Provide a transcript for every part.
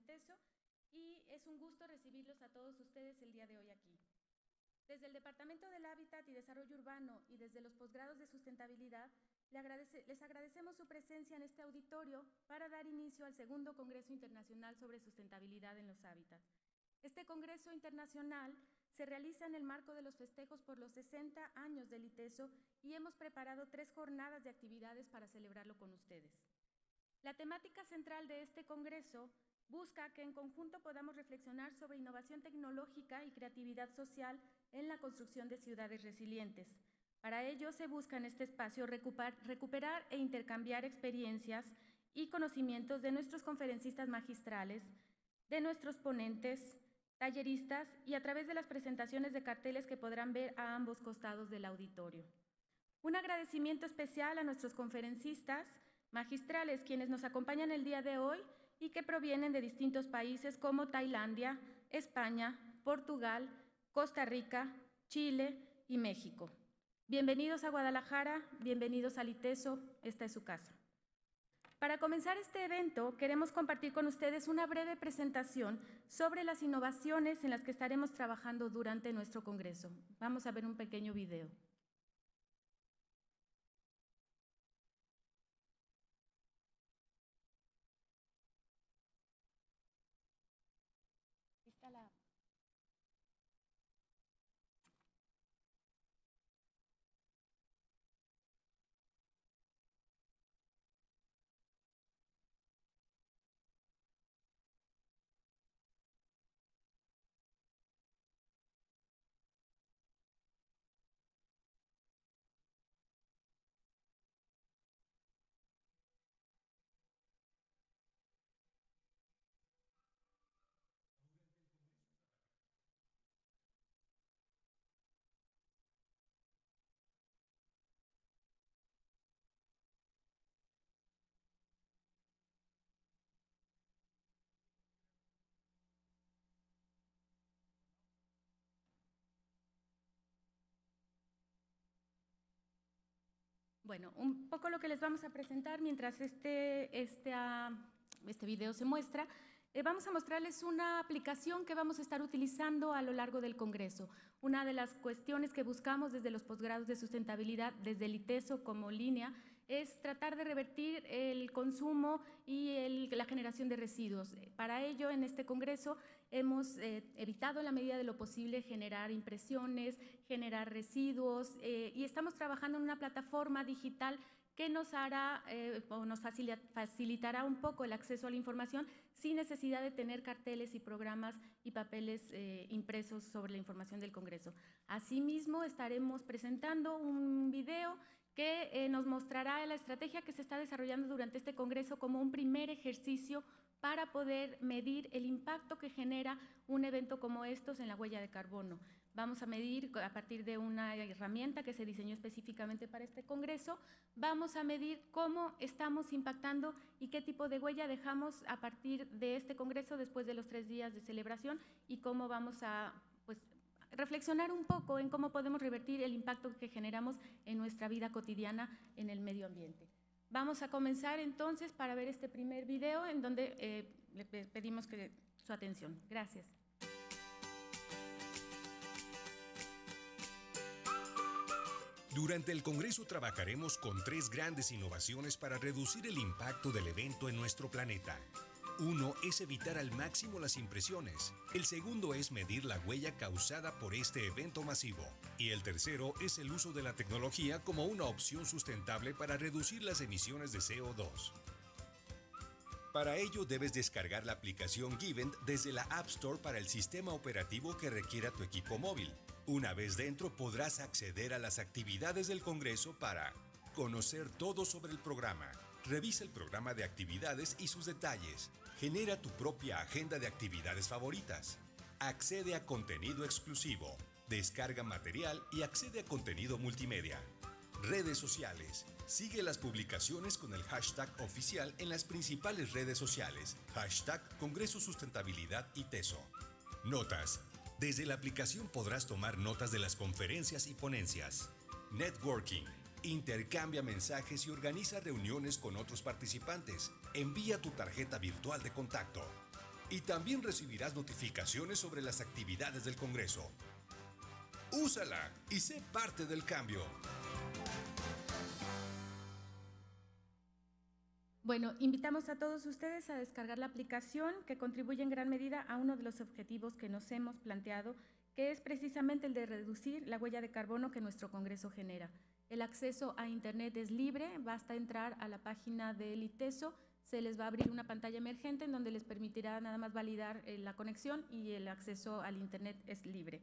ITESO y es un gusto recibirlos a todos ustedes el día de hoy aquí. Desde el Departamento del Hábitat y Desarrollo Urbano y desde los posgrados de sustentabilidad, les agradecemos su presencia en este auditorio para dar inicio al Segundo Congreso Internacional sobre Sustentabilidad en los Hábitats. Este Congreso Internacional se realiza en el marco de los festejos por los 60 años del ITESO y hemos preparado 3 jornadas de actividades para celebrarlo con ustedes. La temática central de este Congreso busca que en conjunto podamos reflexionar sobre innovación tecnológica y creatividad social en la construcción de ciudades resilientes. Para ello se busca en este espacio recuperar e intercambiar experiencias y conocimientos de nuestros conferencistas magistrales, de nuestros ponentes, talleristas y a través de las presentaciones de carteles que podrán ver a ambos costados del auditorio. Un agradecimiento especial a nuestros conferencistas magistrales, quienes nos acompañan el día de hoy y que provienen de distintos países como Tailandia, España, Portugal, Costa Rica, Chile y México. Bienvenidos a Guadalajara, bienvenidos al ITESO, esta es su casa. Para comenzar este evento, queremos compartir con ustedes una breve presentación sobre las innovaciones en las que estaremos trabajando durante nuestro congreso. Vamos a ver un pequeño video. Está la... Bueno, un poco lo que les vamos a presentar mientras este video se muestra. Vamos a mostrarles una aplicación que vamos a estar utilizando a lo largo del Congreso. Una de las cuestiones que buscamos desde los posgrados de sustentabilidad, desde el ITESO como línea, es tratar de revertir el consumo y la generación de residuos. Para ello, en este Congreso hemos evitado en la medida de lo posible generar impresiones, generar residuos y estamos trabajando en una plataforma digital que nos hará o nos facilitará un poco el acceso a la información sin necesidad de tener carteles y programas y papeles impresos sobre la información del Congreso. Asimismo, estaremos presentando un video que nos mostrará la estrategia que se está desarrollando durante este Congreso como un primer ejercicio para poder medir el impacto que genera un evento como estos en la huella de carbono. Vamos a medir a partir de una herramienta que se diseñó específicamente para este Congreso, vamos a medir cómo estamos impactando y qué tipo de huella dejamos a partir de este Congreso después de los 3 días de celebración y cómo vamos a reflexionar un poco en cómo podemos revertir el impacto que generamos en nuestra vida cotidiana en el medio ambiente. Vamos a comenzar entonces para ver este primer video en donde le pedimos su atención. Gracias. Durante el Congreso trabajaremos con 3 grandes innovaciones para reducir el impacto del evento en nuestro planeta. Uno es evitar al máximo las impresiones, el segundo es medir la huella causada por este evento masivo y el tercero es el uso de la tecnología como una opción sustentable para reducir las emisiones de CO2. Para ello debes descargar la aplicación Given desde la App Store para el sistema operativo que requiera tu equipo móvil. Una vez dentro podrás acceder a las actividades del Congreso para conocer todo sobre el programa. Revisa el programa de actividades y sus detalles. Genera tu propia agenda de actividades favoritas. Accede a contenido exclusivo. Descarga material y accede a contenido multimedia. Redes sociales. Sigue las publicaciones con el hashtag oficial en las principales redes sociales. Hashtag Congreso Sustentabilidad ITESO. Notas. Desde la aplicación podrás tomar notas de las conferencias y ponencias. Networking. Intercambia mensajes y organiza reuniones con otros participantes. Envía tu tarjeta virtual de contacto. Y también recibirás notificaciones sobre las actividades del Congreso. Úsala y sé parte del cambio. Bueno, invitamos a todos ustedes a descargar la aplicación que contribuye en gran medida a uno de los objetivos que nos hemos planteado, que es precisamente el de reducir la huella de carbono que nuestro Congreso genera. El acceso a Internet es libre, basta entrar a la página del ITESO, se les va a abrir una pantalla emergente en donde les permitirá nada más validar la conexión y el acceso al Internet es libre.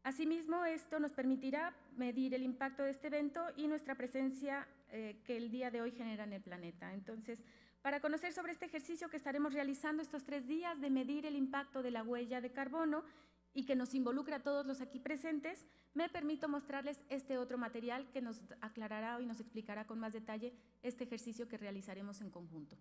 Asimismo, esto nos permitirá medir el impacto de este evento y nuestra presencia que el día de hoy genera en el planeta. Entonces, para conocer sobre este ejercicio que estaremos realizando estos 3 días de medir el impacto de la huella de carbono y que nos involucra a todos los aquí presentes, me permito mostrarles este otro material que nos aclarará y nos explicará con más detalle este ejercicio que realizaremos en conjunto.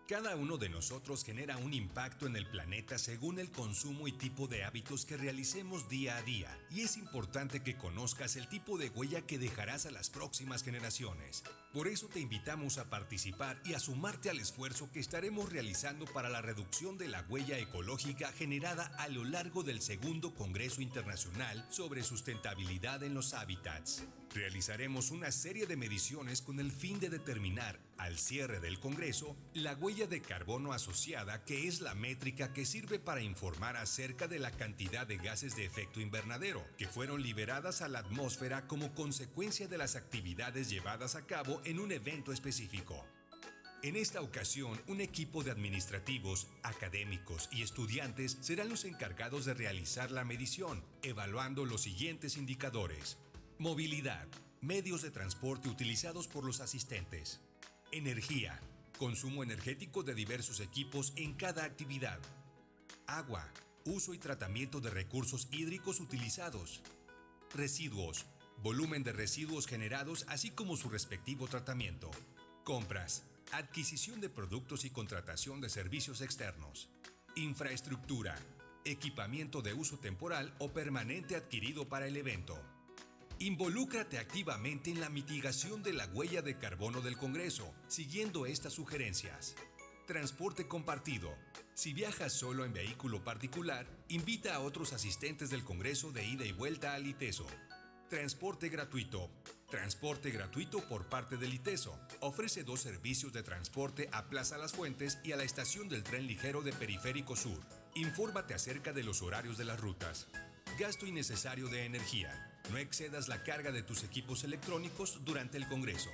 Cada uno de nosotros genera un impacto en el planeta según el consumo y tipo de hábitos que realicemos día a día, y es importante que conozcas el tipo de huella que dejarás a las próximas generaciones. Por eso te invitamos a participar y a sumarte al esfuerzo que estaremos realizando para la reducción de la huella ecológica generada a lo largo del Segundo Congreso Internacional sobre Sustentabilidad en los Hábitats. Realizaremos una serie de mediciones con el fin de determinar, al cierre del Congreso, la huella de carbono asociada, que es la métrica que sirve para informar acerca de la cantidad de gases de efecto invernadero que fueron liberadas a la atmósfera como consecuencia de las actividades llevadas a cabo en un evento específico. En esta ocasión, un equipo de administrativos, académicos y estudiantes serán los encargados de realizar la medición, evaluando los siguientes indicadores: movilidad, medios de transporte utilizados por los asistentes; energía, consumo energético de diversos equipos en cada actividad; agua, uso y tratamiento de recursos hídricos utilizados; residuos, volumen de residuos generados así como su respectivo tratamiento; compras, adquisición de productos y contratación de servicios externos; infraestructura, equipamiento de uso temporal o permanente adquirido para el evento. Involúcrate activamente en la mitigación de la huella de carbono del Congreso, siguiendo estas sugerencias. Transporte compartido. Si viajas solo en vehículo particular, invita a otros asistentes del Congreso de ida y vuelta al ITESO. Transporte gratuito. Transporte gratuito por parte del ITESO. Ofrece 2 servicios de transporte a Plaza Las Fuentes y a la estación del tren ligero de Periférico Sur. Infórmate acerca de los horarios de las rutas. Gasto innecesario de energía. No excedas la carga de tus equipos electrónicos durante el Congreso.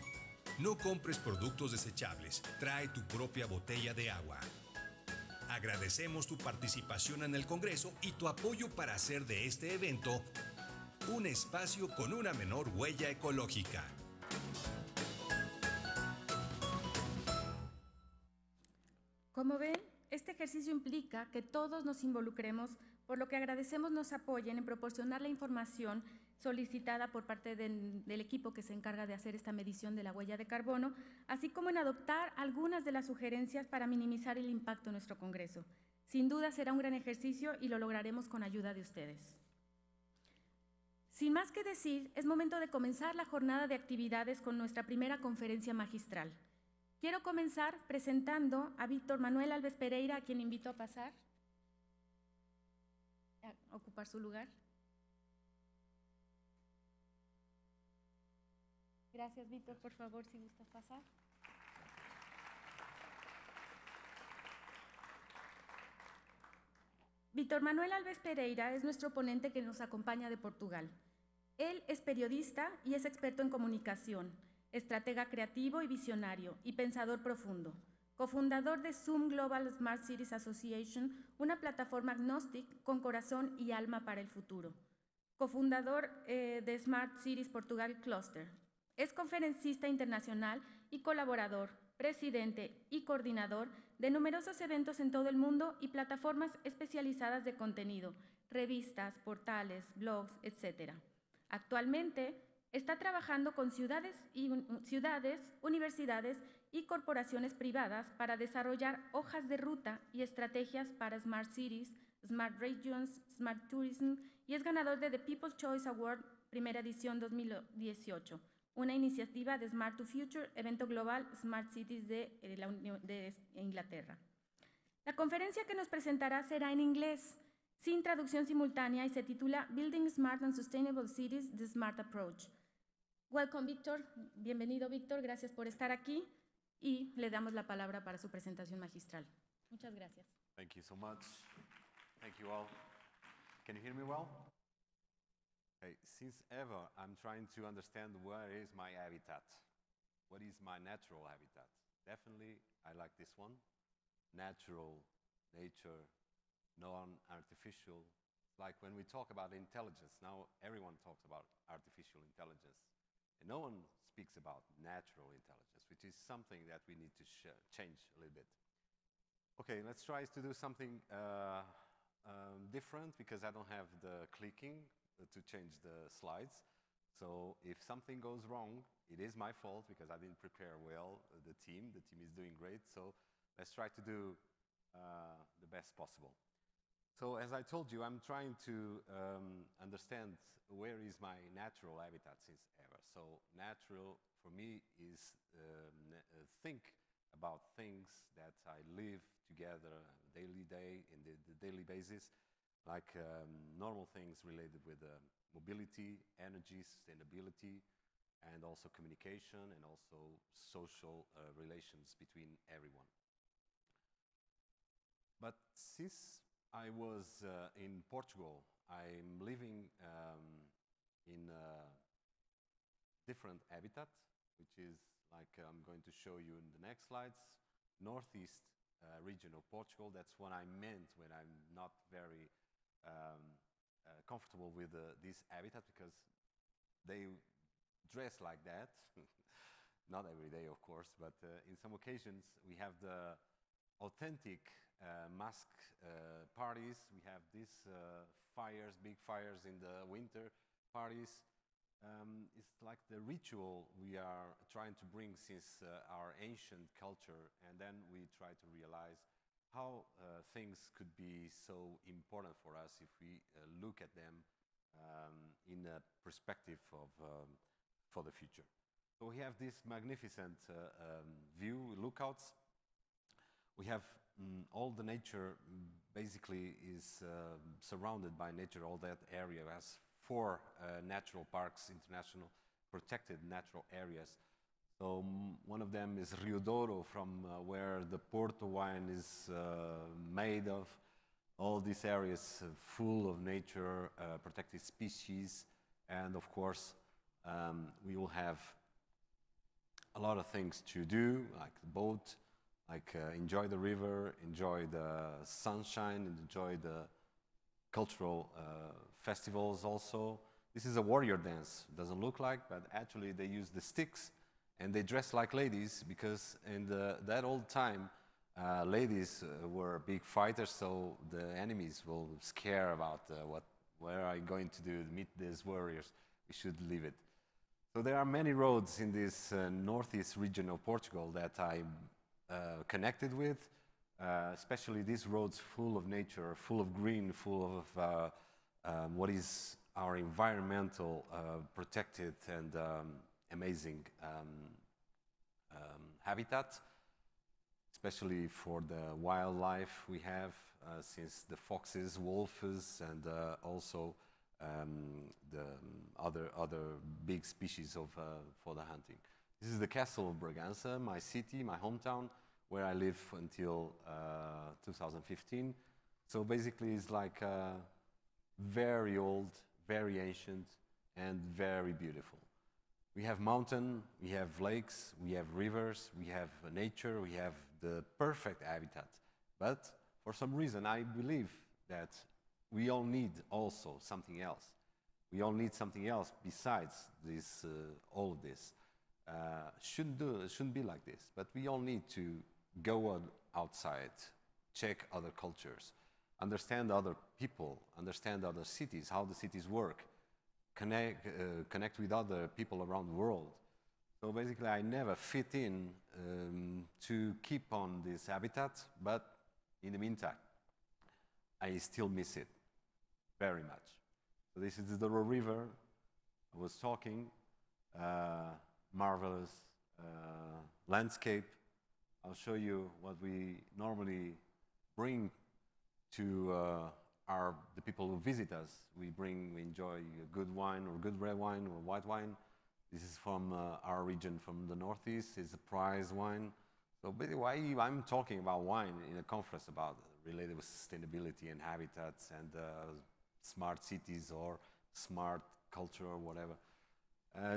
No compres productos desechables. Trae tu propia botella de agua. Agradecemos tu participación en el Congreso y tu apoyo para hacer de este evento un espacio con una menor huella ecológica. Como ven, este ejercicio implica que todos nos involucremos, por lo que agradecemos nos apoyen en proporcionar la información solicitada por parte del equipo que se encarga de hacer esta medición de la huella de carbono, así como en adoptar algunas de las sugerencias para minimizar el impacto en nuestro Congreso. Sin duda será un gran ejercicio y lo lograremos con ayuda de ustedes. Sin más que decir, es momento de comenzar la jornada de actividades con nuestra primera conferencia magistral. Quiero comenzar presentando a Víctor Manuel Alves Pereira, a quien invito a pasar, a ocupar su lugar. Gracias, Víctor, por favor, si gustas pasar. Víctor Manuel Alves Pereira es nuestro ponente que nos acompaña de Portugal. Él es periodista y es experto en comunicación, estratega creativo y visionario, y pensador profundo. Cofundador de Zoom Global Smart Cities Association, una plataforma agnóstica con corazón y alma para el futuro. Cofundador de Smart Cities Portugal Cluster. Es conferencista internacional y colaborador, presidente y coordinador de numerosos eventos en todo el mundo y plataformas especializadas de contenido, revistas, portales, blogs, etc. Actualmente está trabajando con ciudades, universidades y corporaciones privadas para desarrollar hojas de ruta y estrategias para Smart Cities, Smart Regions, Smart Tourism y es ganador de The People's Choice Award primera edición 2018, una iniciativa de Smart to Future, evento global Smart Cities de Inglaterra. La conferencia que nos presentará será en inglés, sin traducción simultánea y se titula Building Smart and Sustainable Cities, The Smart Approach. Welcome, Víctor. Bienvenido, Víctor. Gracias por estar aquí y le damos la palabra para su presentación magistral. Muchas gracias. Thank you so much. Thank you all. Can you hear me well? Okay, since ever, I'm trying to understand where is my habitat. What is my natural habitat? Definitely, I like this one. Natural, nature, non-artificial. Like when we talk about intelligence, now everyone talks about artificial intelligence. And no one speaks about natural intelligence, which is something that we need to change a little bit. Okay, let's try to do something different because I don't have the clicking to change the slides. So if something goes wrong, it is my fault because I didn't prepare well the team. The team is doing great, so let's try to do the best possible. So as I told you, I'm trying to understand where is my natural habitat since ever. So natural for me is think about things that I live together daily in the daily basis, like normal things related with mobility, energy, sustainability, and also communication and also social relations between everyone. But since I was in Portugal, I'm living in a different habitat, which is like I'm going to show you in the next slides, northeast region of Portugal. That's what I meant when I'm not very comfortable with this habitat because they dress like that. Not every day, of course, but in some occasions we have the authentic mask parties. We have these fires, big fires in the winter parties. It's like the ritual we are trying to bring since our ancient culture, and then we try to realize how things could be so important for us if we look at them in a perspective of for the future. So we have this magnificent view, lookouts. We have all the nature basically is surrounded by nature. All that area has 4 natural parks, international protected natural areas. So one of them is Rio Douro, from where the Porto wine is made of. All these areas full of nature, protected species, and of course we will have a lot of things to do, like the boat, like enjoy the river, enjoy the sunshine, and enjoy the cultural festivals also. This is a warrior dance. Doesn't look like, but actually they use the sticks and they dress like ladies because in that old time, ladies were big fighters, so the enemies will scare about where are you going to do, meet these warriors. We should leave it. So there are many roads in this northeast region of Portugal that I'm connected with, especially these roads full of nature, full of green, full of what is our environmental protected and amazing habitat, especially for the wildlife we have, since the foxes, wolves, and also the other big species of for the hunting. This is the castle of Bragança, my city, my hometown, where I live until 2015. So basically it's like very old, very ancient, and very beautiful. We have mountain, we have lakes, we have rivers, we have nature, we have the perfect habitat. But for some reason, I believe that we all need also something else. We all need something else besides this, all of this. Shouldn't be like this, but we all need to go outside, check other cultures, understand other people, understand other cities, how the cities work, connect with other people around the world. So basically I never fit in to keep on this habitat, but in the meantime, I still miss it very much. So this is the river I was talking, marvelous landscape. I'll show you what we normally bring to the people who visit us. We enjoy a good wine or good red wine or white wine. This is from our region, from the Northeast. It's a prize wine. So basically why I'm talking about wine in a conference about related with sustainability and habitats and smart cities or smart culture or whatever,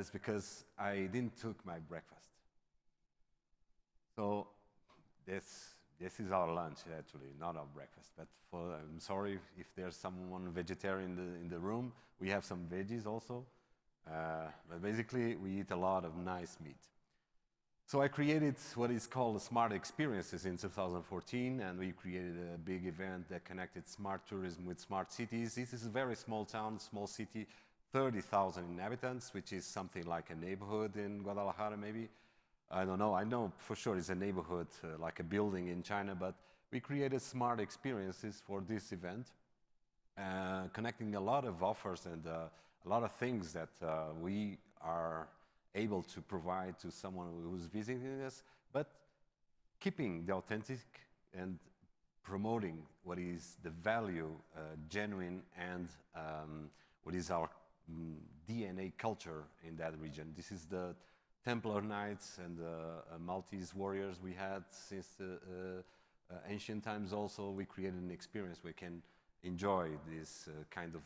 is because I didn't took my breakfast. So this is our lunch actually, not our breakfast. But I'm sorry if there's someone vegetarian in the room. We have some veggies also, but basically we eat a lot of nice meat. So I created what is called Smart Experiences in 2014, and we created a big event that connected smart tourism with smart cities. This is a very small town, small city, 30,000 inhabitants, which is something like a neighborhood in Guadalajara maybe. I don't know, I know for sure it's a neighborhood, like a building in China, but we created smart experiences for this event, connecting a lot of offers and a lot of things that we are able to provide to someone who's visiting us, but keeping the authentic and promoting what is the value, genuine, and what is our DNA culture in that region. This is the Templar Knights and Maltese warriors we had since ancient times also. We created an experience where we can enjoy this kind of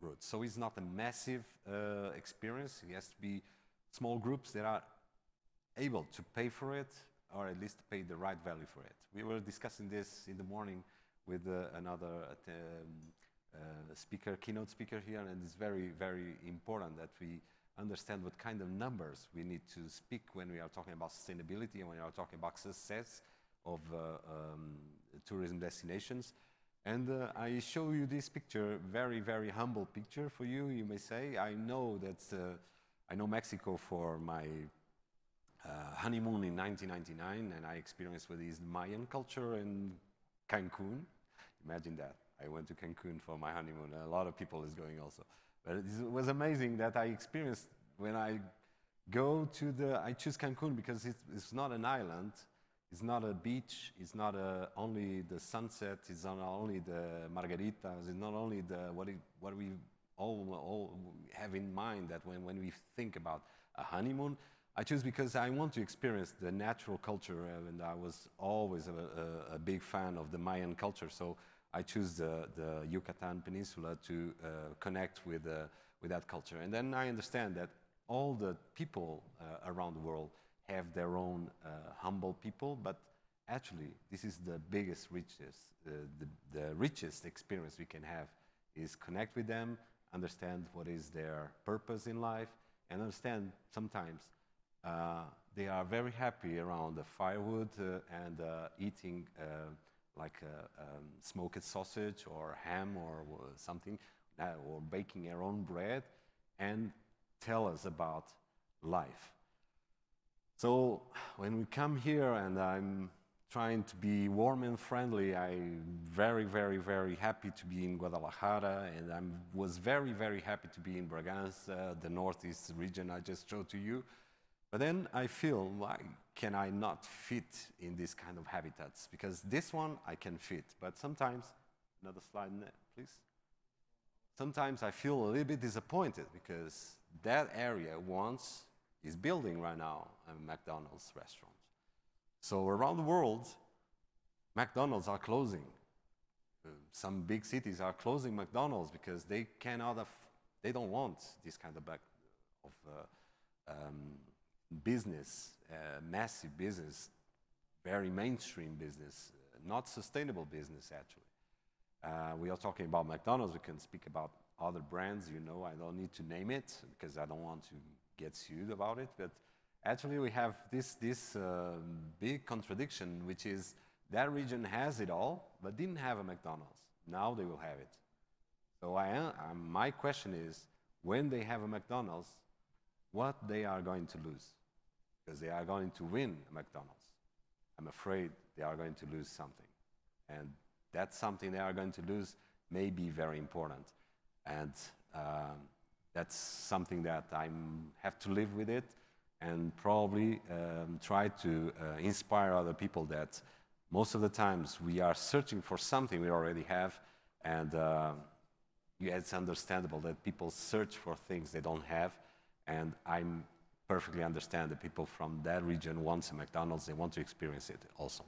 route. So it's not a massive experience. It has to be small groups that are able to pay for it, or at least pay the right value for it. We were discussing this in the morning with another keynote speaker here, and it's very, very important that we understand what kind of numbers we need to speak when we are talking about sustainability and when we are talking about success of tourism destinations. And I show you this picture, very, very humble picture for you, you may say. I know I know Mexico for my honeymoon in 1999, and I experienced what is Mayan culture in Cancun. Imagine that. I went to Cancun for my honeymoon. A lot of people is going also. But it was amazing that I experienced when I go to I choose Cancun because it's not an island, it's not a beach, it's not only the sunset, it's not only the margaritas, it's not only what we all have in mind that when we think about a honeymoon. I choose because I want to experience the natural culture, and I was always a big fan of the Mayan culture. So I choose the Yucatan Peninsula to connect with that culture. And then I understand that all the people around the world have their own humble people, but actually this is the biggest, richest, the richest experience we can have is connect with them, understand what is their purpose in life, and understand sometimes they are very happy around the firewood and eating like smoked sausage or ham or something, or baking their own bread, and tell us about life. So when we come here and I'm trying to be warm and friendly, I'm very, very, very happy to be in Guadalajara, and I was very, very happy to be in Braganza, the Northeast region I just showed to you. But then I feel, why can I not fit in this kind of habitats? Because this one I can fit, but sometimes, another slide, please. Sometimes I feel a little bit disappointed because that area once is building right now a McDonald's restaurant. So around the world, McDonald's are closing. Some big cities are closing McDonald's because they don't want this kind of business, massive business, very mainstream business, not sustainable business actually. We are talking about McDonald's. We can speak about other brands, you know. I don't need to name it because I don't want to get sued about it. But actually, we have this big contradiction, which is that region has it all, but didn't have a McDonald's. Now they will have it. So my question is, when they have a McDonald's, what they are going to lose? Because they are going to win McDonald's. I'm afraid they are going to lose something. And that's something they are going to lose may be very important. And that's something that I have to live with it, and probably try to inspire other people that most of the times we are searching for something we already have, and it's understandable that people search for things they don't have, and I perfectly understand that people from that region want some McDonald's, they want to experience it also.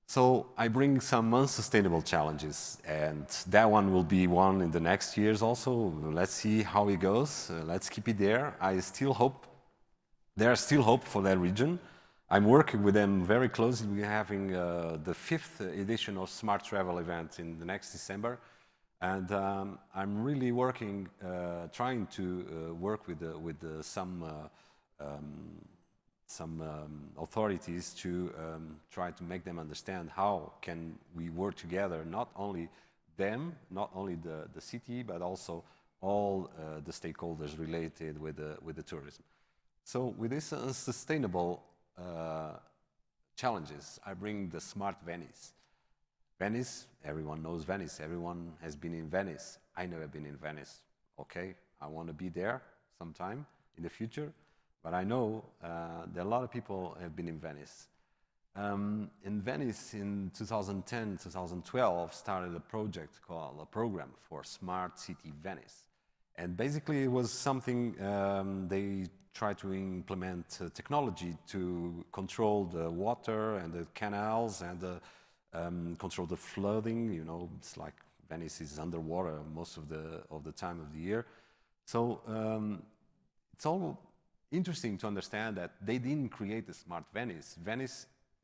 So I bring some unsustainable challenges, and that one will be one in the next years also. Let's see how it goes. Let's keep it there. I still hope, there's still hope for that region. I'm working with them very closely. We're having the 5th edition of Smart Travel event in the next December. And I'm really working, trying to work with some authorities to try to make them understand how can we work together, not only them, not only the city, but also all the stakeholders related with the tourism. So with this unsustainable challenges, I bring the Smart Venice. Venice, everyone knows Venice. Everyone has been in Venice. I never been in Venice. Okay, I want to be there sometime in the future. But I know that a lot of people have been in Venice. In Venice, in 2010, 2012, started a project called a program for Smart City Venice. And basically it was something they tried to implement technology to control the water and the canals and control the flooding. You know, it's like Venice is underwater most of the time of the year. So it's all interesting to understand that they didn't create the Smart Venice.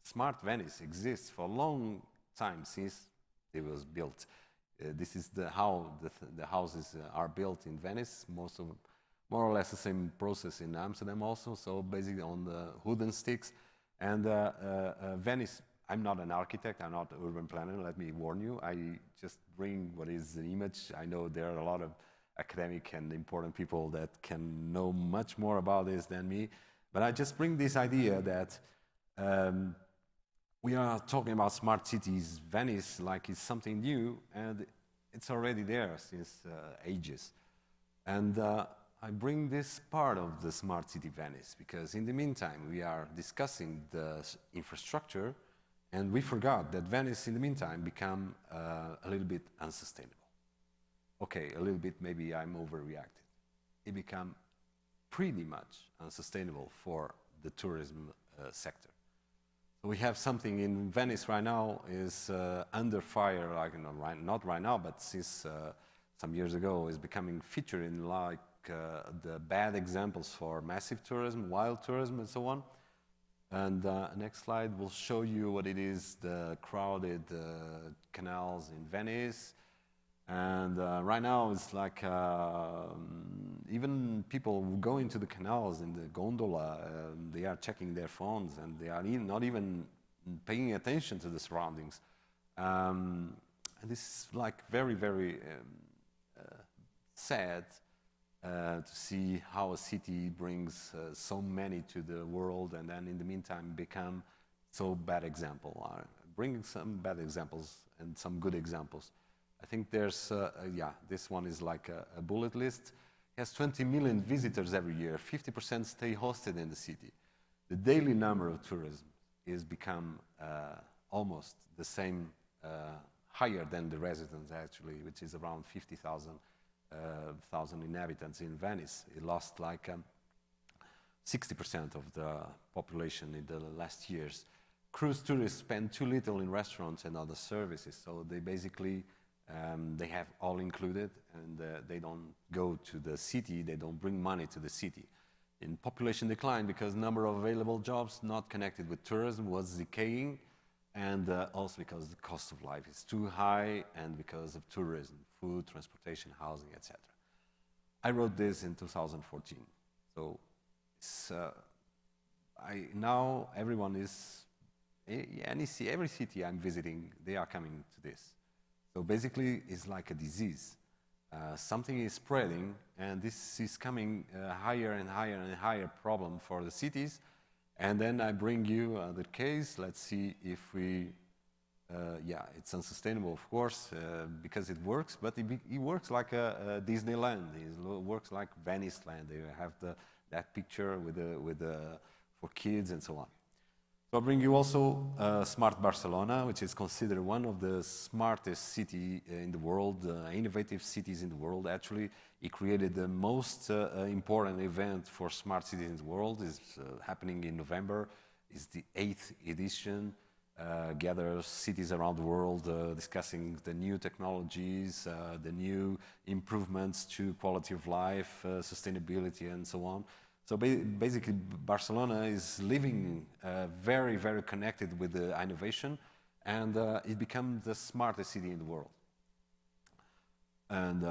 Smart Venice exists for a long time since it was built. This is how the houses are built in Venice, more or less the same process in Amsterdam also, so basically on the wooden sticks. And Venice, I'm not an architect, I'm not an urban planner, let me warn you. I just bring what is the image. I know there are a lot of academic and important people that can know much more about this than me, but I just bring this idea that we are talking about smart cities, Venice, like it's something new, and it's already there since ages. And I bring this part of the smart city Venice because in the meantime we are discussing the infrastructure, and we forgot that Venice in the meantime become a little bit unsustainable. Okay, a little bit, maybe I'm overreacted. It became pretty much unsustainable for the tourism sector. So we have something in Venice right now is under fire, like not right now, but since some years ago, is becoming featured in like the bad examples for massive tourism, wild tourism, and so on. And next slide will show you what it is, the crowded canals in Venice. And right now it's like even people who go into the canals in the gondola, they are checking their phones and they are not even paying attention to the surroundings. And this is like very, very sad to see how a city brings so many to the world and then in the meantime become so bad example. Bringing some bad examples and some good examples. I think there's, yeah, this one is like a bullet list. It has 20 million visitors every year. 50% stay hosted in the city. The daily number of tourism is become almost the same, higher than the residents actually, which is around 50,000 inhabitants in Venice. It lost like 60% of the population in the last years. Cruise tourists spend too little in restaurants and other services, so they basically they have all included, and they don't go to the city, they don't bring money to the city. In population decline, because number of available jobs not connected with tourism was decaying, and also because the cost of life is too high, and because of tourism, food, transportation, housing, etc. I wrote this in 2014, so it's, now everyone is, every city I'm visiting, they are coming to this. So basically, it's like a disease. Something is spreading, and this is coming higher and higher and higher problem for the cities. And then I bring you the case. Let's see if we yeah, it's unsustainable, of course, because it works, but it works like a Disneyland. It works like Venice Land. They have that picture with for kids and so on. So I bring you also Smart Barcelona, which is considered one of the smartest cities in the world, innovative cities in the world. Actually, it created the most important event for smart cities in the world. It's happening in November. It's the 8th edition. Gathers cities around the world discussing the new technologies, the new improvements to quality of life, sustainability, and so on. So basically, Barcelona is living very, very connected with the innovation, and it became the smartest city in the world. And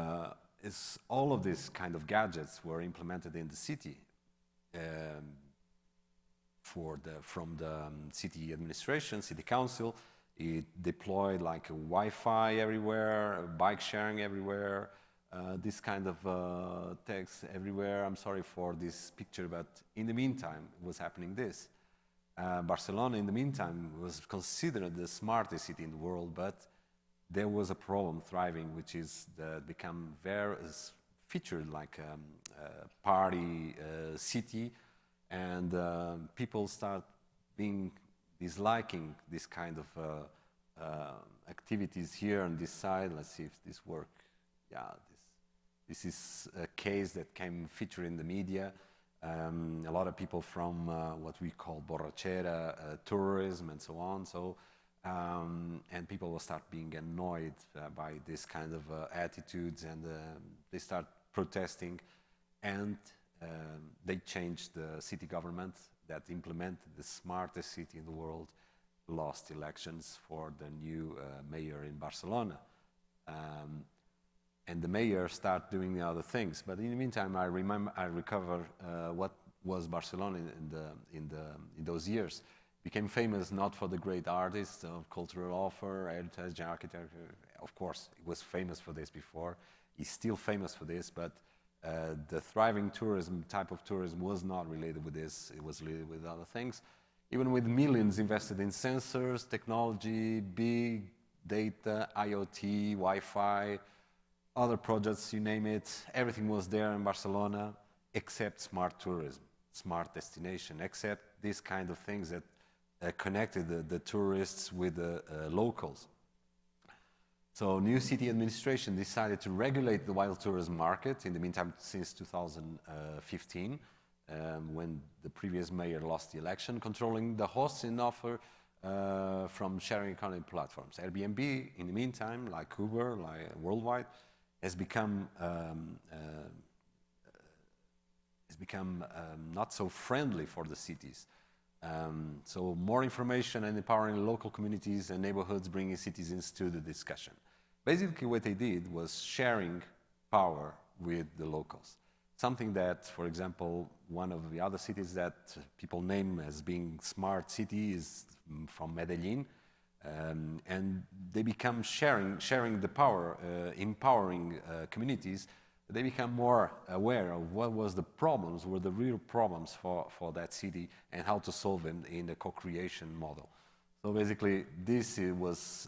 all of these kind of gadgets were implemented in the city. From the city administration, city council, it deployed like a Wi-Fi everywhere, bike sharing everywhere, this kind of text everywhere. I'm sorry for this picture, but in the meantime, was happening this. Barcelona, in the meantime, was considered the smartest city in the world, but there was a problem thriving, which is become very featured like a party city. And people start disliking this kind of activities here on this side. Let's see if this works. Yeah, this is a case that came featured in the media. A lot of people from what we call borrachera, tourism, and so on. So, and people will start being annoyed by this kind of attitudes, and they start protesting. And they changed the city government that implemented the smartest city in the world, lost elections for the new mayor in Barcelona. And the mayor started doing the other things. But in the meantime, I recover what was Barcelona in those years. Became famous not for the great artists of cultural offer, heritage, architecture. Of course, it was famous for this before. It's still famous for this, but the thriving tourism, type of tourism, was not related with this. It was related with other things. Even with millions invested in sensors, technology, big data, IoT, Wi-Fi, other projects, you name it, everything was there in Barcelona, except smart tourism, smart destination, except these kind of things that connected the tourists with the locals. So new city administration decided to regulate the wild tourism market, in the meantime, since 2015, when the previous mayor lost the election, controlling the hosts and offer from sharing economy platforms. Airbnb, in the meantime, like Uber, like worldwide, has become not so friendly for the cities. So more information and empowering local communities and neighborhoods, bringing citizens to the discussion. Basically what they did was sharing power with the locals. Something that, for example, one of the other cities that people name as being smart city is from Medellin. And they become sharing the power, empowering communities. They become more aware of what was the problems, were the real problems for that city, and how to solve them in the co-creation model. So basically, this was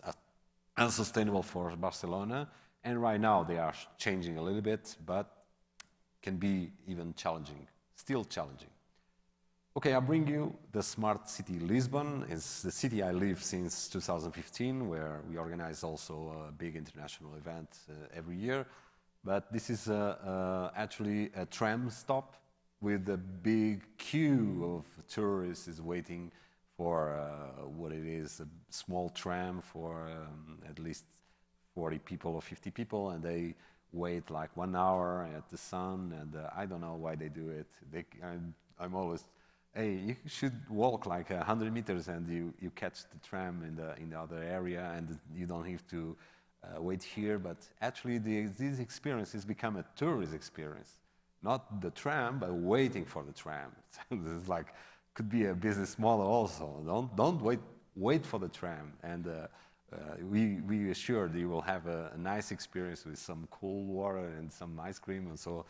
unsustainable for Barcelona, and right now they are changing a little bit, but can be even challenging, still challenging. Okay, I bring you the smart city Lisbon. It's the city I live since 2015, where we organize also a big international event every year. But this is actually a tram stop with a big queue of tourists waiting for what it is, a small tram for at least 40 people or 50 people, and they wait like 1 hour at the sun, and I don't know why they do it. I'm always, hey, you should walk like 100 meters and you catch the tram in the other area, and you don't have to wait here. But actually, this experience has become a tourist experience. Not the tram, but waiting for the tram. This is like, could be a business model also. Don't wait for the tram. And we assure that you will have a nice experience with some cool water and some ice cream. And so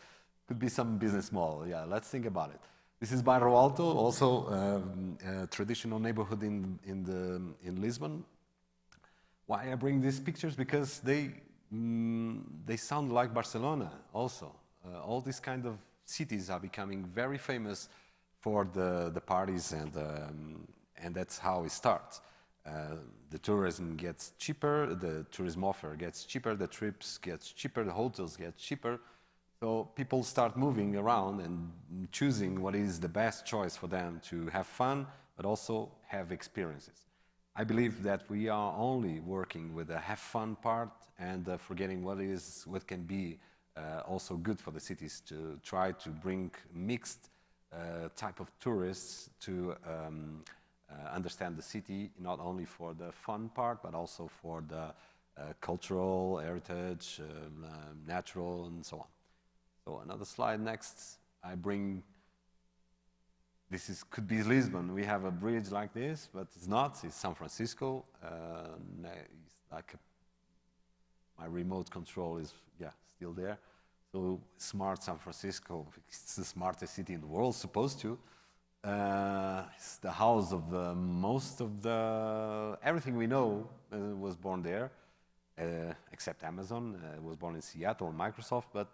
could be some business model. Yeah, let's think about it. This is Bairro Alto, also a traditional neighborhood in Lisbon. Why I bring these pictures? Because they sound like Barcelona also. All these kind of cities are becoming very famous for the parties, and that's how it starts. The tourism gets cheaper, the tourism offer gets cheaper, the trips gets cheaper, the hotels get cheaper. So people start moving around and choosing what is the best choice for them to have fun, but also have experiences. I believe that we are only working with the have fun part and forgetting what can be also good for the cities, to try to bring mixed type of tourists to understand the city, not only for the fun part, but also for the cultural, heritage, natural, and so on. So another slide next. I bring, could be Lisbon. We have a bridge like this, but it's not. It's San Francisco. It's like my remote control is, still there. So smart San Francisco. It's the smartest city in the world, supposed to. It's the house of most of everything we know was born there, except Amazon. Was born in Seattle, Microsoft, but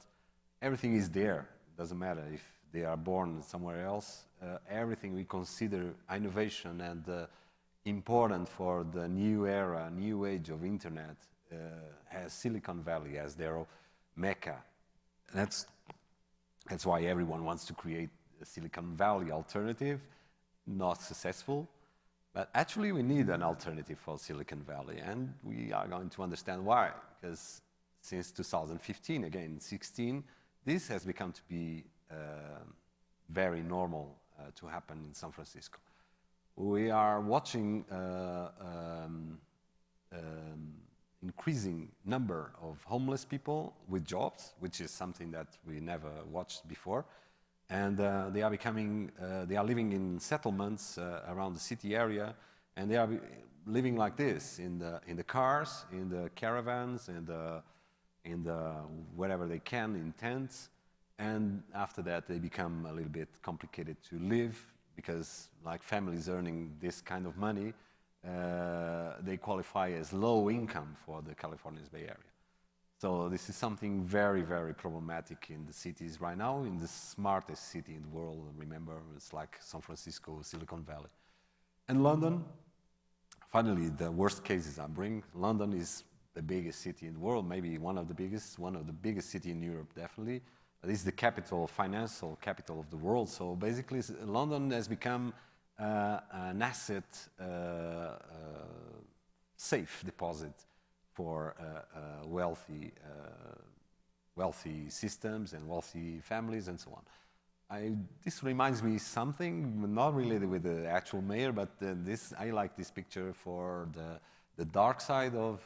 everything is there. Doesn't matter if they are born somewhere else. Everything we consider innovation and important for the new era, new age of internet, has Silicon Valley as their mecca. That's why everyone wants to create a Silicon Valley alternative. Not successful, but actually we need an alternative for Silicon Valley, and we are going to understand why. Because since 2015, again 16, this has become to be very normal to happen in San Francisco. We are watching increasing number of homeless people with jobs, which is something that we never watched before, and they are living in settlements around the city area, and they are living like this in the cars, in the caravans, in the wherever they can, in tents. And after that, they become a little bit complicated to live, because like families earning this kind of money, they qualify as low income for the California Bay Area. So this is something very, very problematic in the cities right now, in the smartest city in the world. Remember, it's like San Francisco, Silicon Valley. And London, finally, the worst cases I bring. London is the biggest city in the world, maybe one of the biggest city in Europe, definitely. This is the capital, financial capital of the world. So basically, London has become an asset safe deposit for wealthy systems and wealthy families and so on. This reminds me something not related with the actual mayor, but I like this picture for the dark side of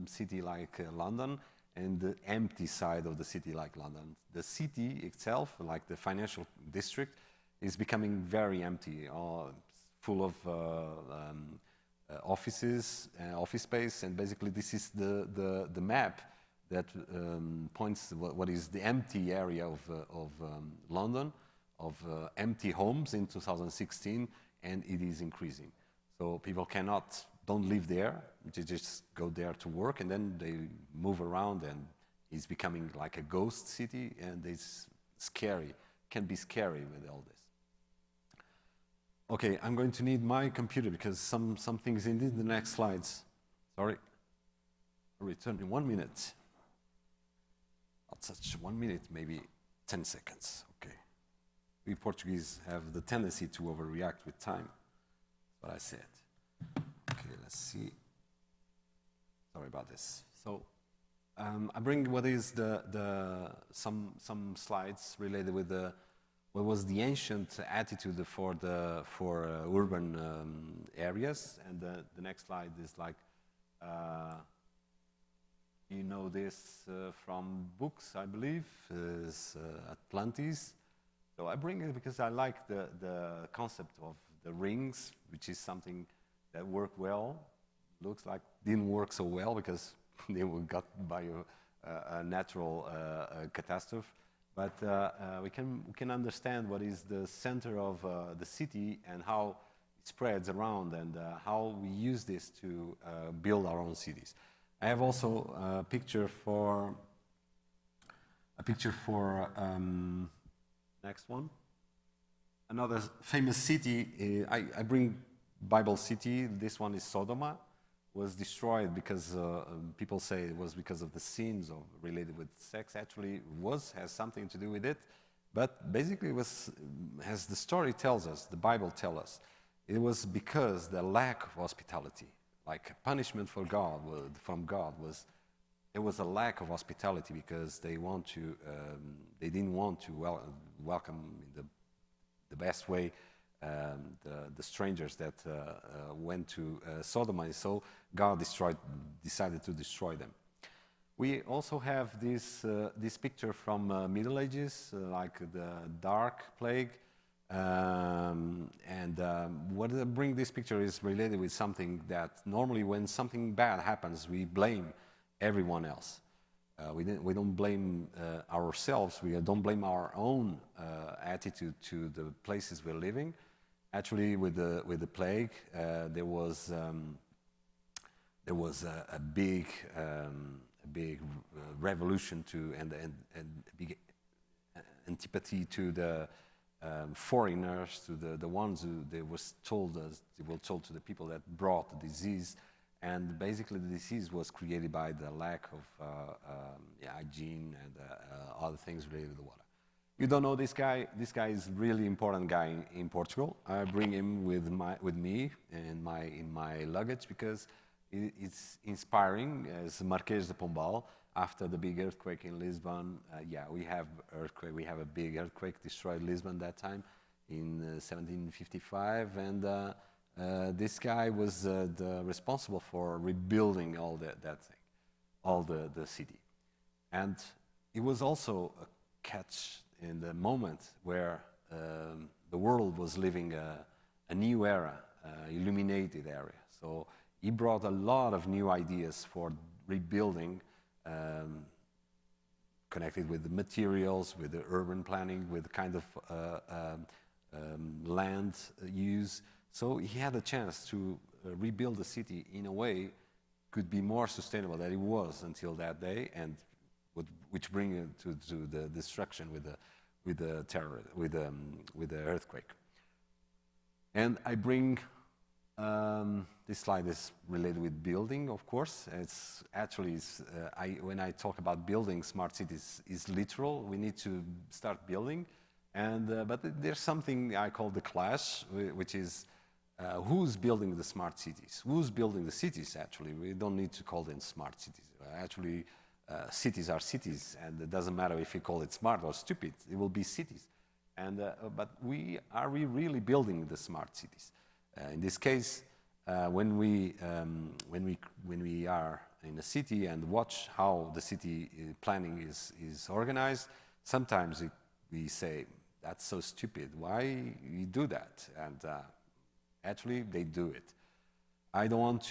city like London, and the empty side of the city like London. The city itself, like the financial district, is becoming very empty, full of offices, office space, and basically this is the map that points what is the empty area of London, of empty homes in 2016, and it is increasing. So people don't live there, they just go there to work, and then they move around, and it's becoming like a ghost city, and it's scary, can be scary with all this. Okay, I'm going to need my computer because some things in the next slides. Sorry, I'll return in 1 minute. Not such 1 minute, maybe 10 seconds, okay. We Portuguese have the tendency to overreact with time, that's what I said. Okay, let's see. Sorry about this. So I bring what is some slides related with what was the ancient attitude for urban areas, and the next slide is like you know this from books, I believe, is Atlantis. So I bring it because I like the concept of the rings, which is something that worked well. Looks like didn't work so well because they were got by a natural catastrophe. But we can understand what is the center of the city and how spreads around and how we use this to build our own cities. I have also a picture for next one. Another famous city, I bring Bible city. This one is Sodoma. Was destroyed because people say it was because of the sins related with sex. Actually, has something to do with it. But basically, it was, as the story tells us, the Bible tells us, it was because the lack of hospitality, like punishment from God was, there was a lack of hospitality because they didn't want to welcome in the best way the strangers that went to Sodom, and so God decided to destroy them. We also have this picture from Middle Ages, like the Dark Plague. What I bring this picture is related with something that normally when something bad happens, we blame everyone else. We don't blame ourselves. We don't blame our own attitude to the places we're living. Actually, with the plague, there was a big revolution and big antipathy to the foreigners, to the ones who they were told to the people that brought the disease, and basically the disease was created by the lack of hygiene and other things related to the water. You don't know this guy. This guy is really important guy in Portugal. I bring him with me in my luggage because it's inspiring. As Marquês de Pombal, after the big earthquake in Lisbon, we have earthquake. We have a big earthquake destroyed Lisbon that time in 1755, and this guy was responsible for rebuilding all that thing, all the city, and it was also a catch in the moment where the world was living a new era, illuminated area. So he brought a lot of new ideas for rebuilding, connected with the materials, with the urban planning, with the kind of land use. So he had a chance to rebuild the city in a way could be more sustainable than it was until that day, and which bring it to the destruction with the earthquake. And I bring this slide is related with building, of course. It's actually when I talk about building smart cities, is literal. We need to start building, and but there's something I call the clash, which is who's building the smart cities? Who's building the cities? Actually, we don't need to call them smart cities. Actually. Cities are cities, and it doesn't matter if you call it smart or stupid. It will be cities, and but are we really building the smart cities? In this case, when we are in a city and watch how the city planning is organized, sometimes we say that's so stupid. Why you do that? And actually, they do it. I don't want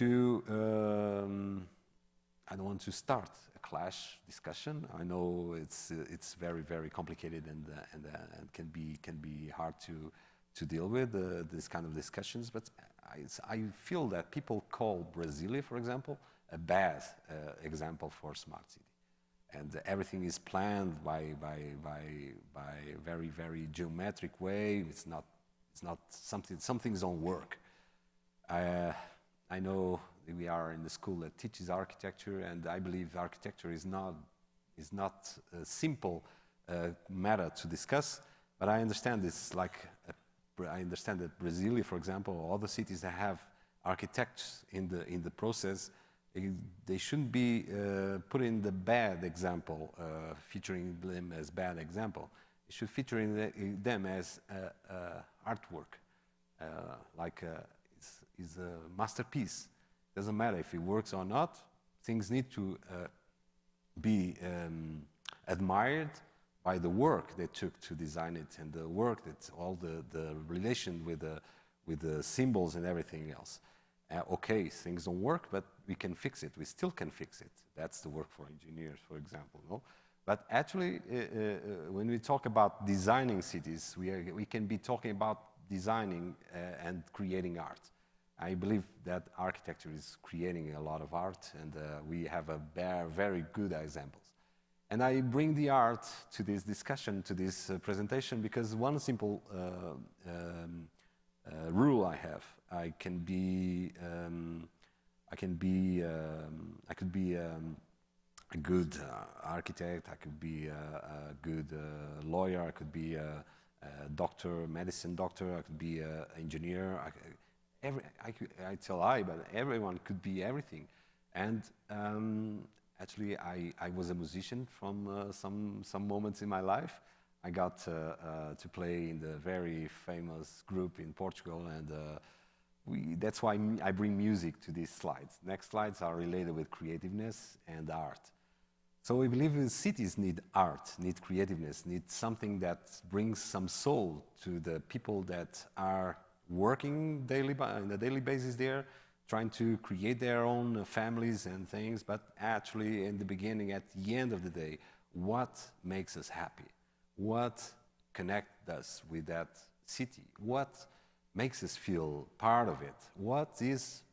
to start clash discussion. I know it's very, very complicated and can be hard to deal with this kind of discussions. But I feel that people call Brasilia, for example, a bad example for smart city, and everything is planned by a very, very geometric way. It's not some things don't work. I know we are in the school that teaches architecture, and I believe architecture is not a simple matter to discuss. But I understand it's like I understand that Brasilia, for example, or other cities that have architects in the process, they shouldn't be put in the bad example, featuring them as bad example. It should feature in them as artwork, is a masterpiece. Doesn't matter if it works or not. Things need to be admired by the work they took to design it, and the work that all the relation with the symbols and everything else. Okay, things don't work, but we can fix it. We still can fix it. That's the work for engineers, for example. No? But actually, when we talk about designing cities, we can be talking about designing and creating art. I believe that architecture is creating a lot of art, and we have a very good examples. And I bring the art to this discussion, to this presentation, because one simple rule I have: I could be a good architect, I could be a good lawyer, I could be a doctor, medicine doctor, I could be an engineer. But everyone could be everything. And actually, I was a musician from some moments in my life. I got to play in the very famous group in Portugal, and that's why I bring music to these slides. Next slides are related with creativeness and art. So we believe that cities need art, need creativeness, need something that brings some soul to the people that are working on a daily basis there, trying to create their own families and things, but actually in the beginning, at the end of the day, what makes us happy? What connects us with that city? What makes us feel part of it? What is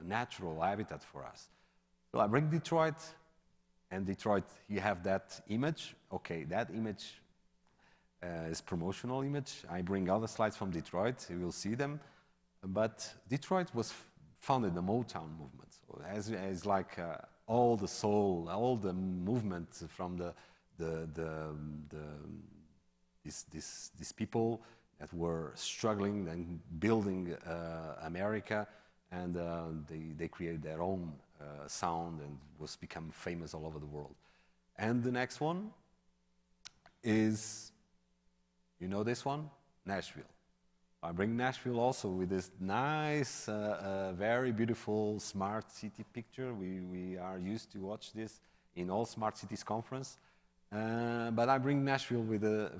natural habitat for us? So I bring Detroit, and Detroit, you have that image. Okay, that image is promotional image. I bring other slides from Detroit, you will see them. But Detroit was founded the Motown movement. So as like all the soul, all the movement from these people that were struggling and building America, and they created their own sound and was become famous all over the world. And the next one is, you know this one? Nashville. I bring Nashville also with this nice, very beautiful smart city picture. We are used to watch this in all Smart Cities conference. But I bring Nashville with a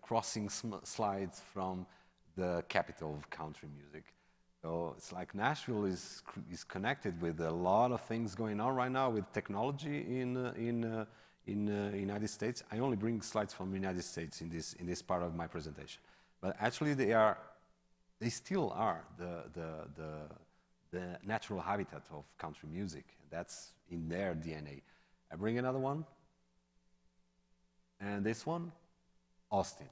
crossing slides from the capital of country music. So it's like Nashville is connected with a lot of things going on right now with technology in United States. I only bring slides from the United States in this part of my presentation. But actually, they still are the natural habitat of country music. That's in their DNA. I bring another one, and this one, Austin.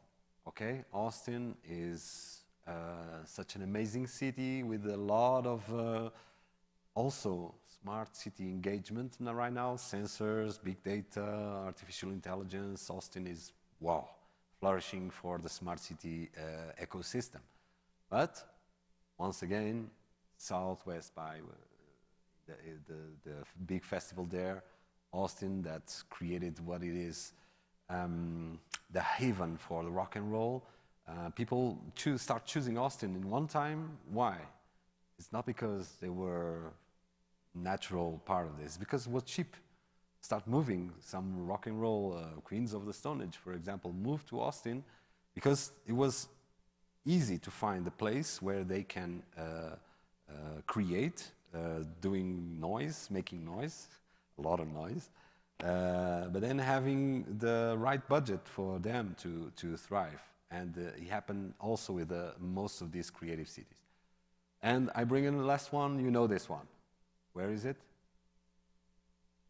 Okay, Austin is such an amazing city with a lot of also smart city engagement right now. Sensors, big data, artificial intelligence. Austin is wow. Flourishing for the smart city ecosystem. But once again, Southwest by the big festival there, Austin, that created what it is, the haven for the rock and roll. People start choosing Austin in one time. Why? It's not because they were natural part of this, because it was cheap. Start moving. Some rock and roll Queens of the Stone Age, for example, moved to Austin because it was easy to find a place where they can create, doing noise, making noise, a lot of noise, but then having the right budget for them to thrive. And it happened also with most of these creative cities. And I bring in the last one, you know this one. Where is it?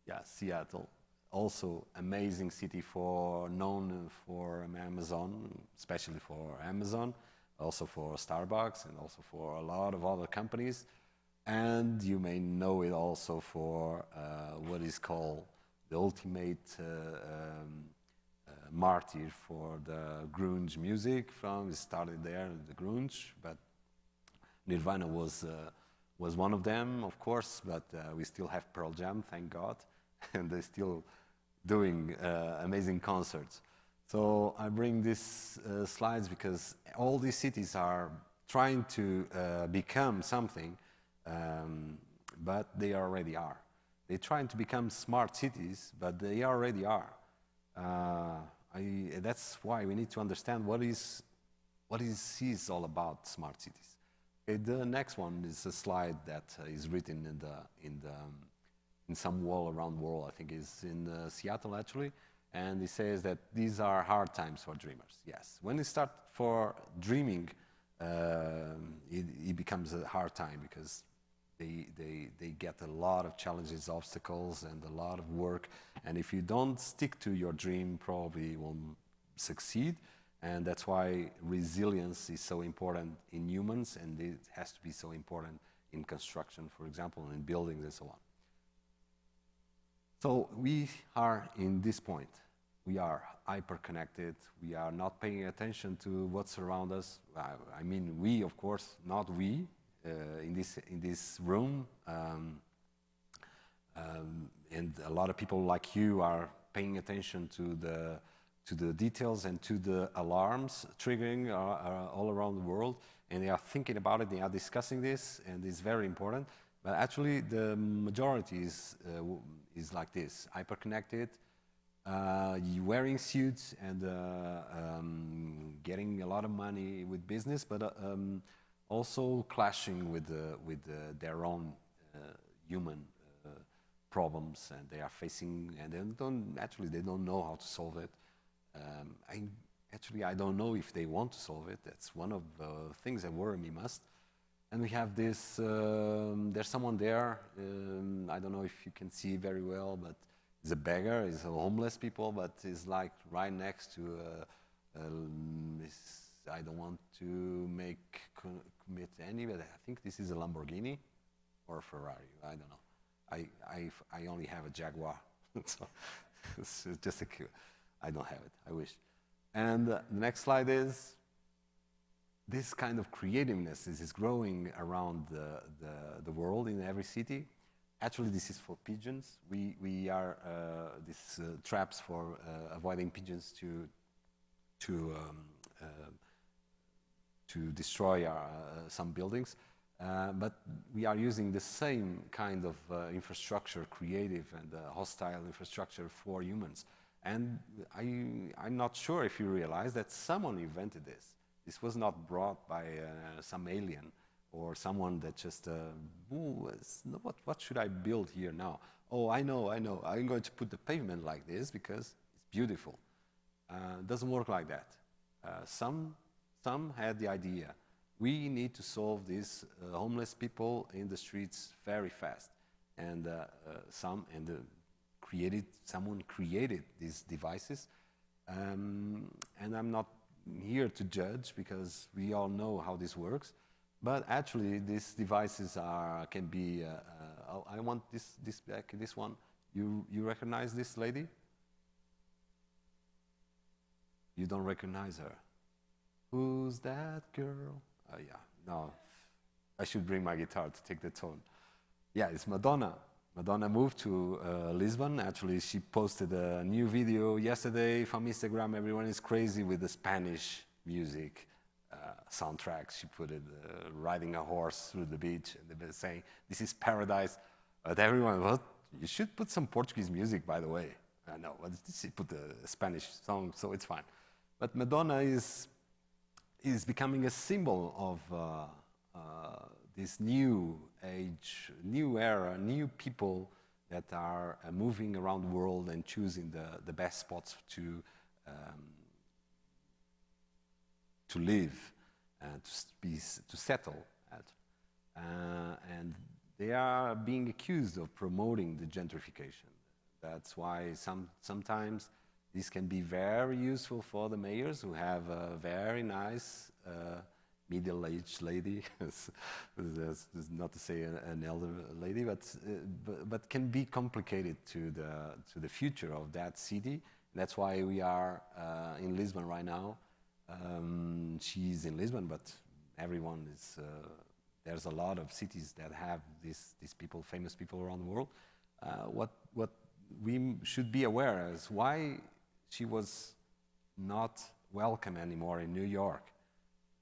Yeah, Seattle. Also amazing city known for Amazon, especially for Amazon, also for Starbucks, and also for a lot of other companies. And you may know it also for what is called the ultimate martyr for the grunge music. It started there, the grunge, but Nirvana was one of them, of course, but we still have Pearl Jam, thank God, and they're still doing amazing concerts. So I bring these slides because all these cities are trying to become something, but they already are. They're trying to become smart cities, but they already are. That's why we need to understand what is all about smart cities. Okay, the next one is a slide that is written in some wall around the world. I think it's in Seattle actually, and it says that these are hard times for dreamers. Yes, when you start for dreaming it becomes a hard time because they get a lot of challenges, obstacles, and a lot of work. And if you don't stick to your dream, probably you won't succeed. And that's why resilience is so important in humans, and it has to be so important in construction, for example, in buildings and so on. So we are in this point. We are hyper-connected. We are not paying attention to what's around us. I mean, we, of course, not we, in this room. And a lot of people like you are paying attention to the details and to the alarms triggering all around the world. And they are thinking about it, they are discussing this, and it's very important. But actually, the majority is like this, hyper-connected, wearing suits and getting a lot of money with business, but also clashing with their own human problems, and they are facing, and they don't know how to solve it. I don't know if they want to solve it. That's one of the things that worry me most. And we have this, there's someone there, I don't know if you can see very well, but he's a beggar, he's a homeless people, but he's like right next to, I don't want to commit any, but I think this is a Lamborghini or a Ferrari, I don't know. I only have a Jaguar, so it's just I don't have it, I wish. And the next slide is, this kind of creativeness is growing around the world in every city. Actually, this is for pigeons. We are these traps for avoiding pigeons to destroy some buildings. But we are using the same kind of infrastructure, creative and hostile infrastructure for humans. And I'm not sure if you realize that someone invented this. This was not brought by some alien or someone that just, what should I build here now? Oh, I know. I'm going to put the pavement like this because it's beautiful. It doesn't work like that. Some had the idea. We need to solve these homeless people in the streets very fast. And someone created these devices. And I'm not here to judge because we all know how this works, but actually these devices can be. I want this one. You recognize this lady? You don't recognize her. Who's that girl? Oh yeah, no. I should bring my guitar to take the tone. Yeah, it's Madonna. Madonna moved to Lisbon. Actually, she posted a new video yesterday from Instagram. Everyone is crazy with the Spanish music soundtrack. She put it riding a horse through the beach, and they were saying, "This is paradise." But everyone, well, you should put some Portuguese music, by the way. No, but she put the Spanish song, so it's fine. But Madonna is becoming a symbol of this new age, new era, new people that are moving around the world and choosing the best spots to live and to settle at. And they are being accused of promoting the gentrification. That's why sometimes this can be very useful for the mayors who have a very nice middle-aged lady, not to say an elder lady, but can be complicated to the future of that city. That's why we are in Lisbon right now. She's in Lisbon, but everyone is. There's a lot of cities that have these people, famous people around the world. What we should be aware is why she was not welcome anymore in New York.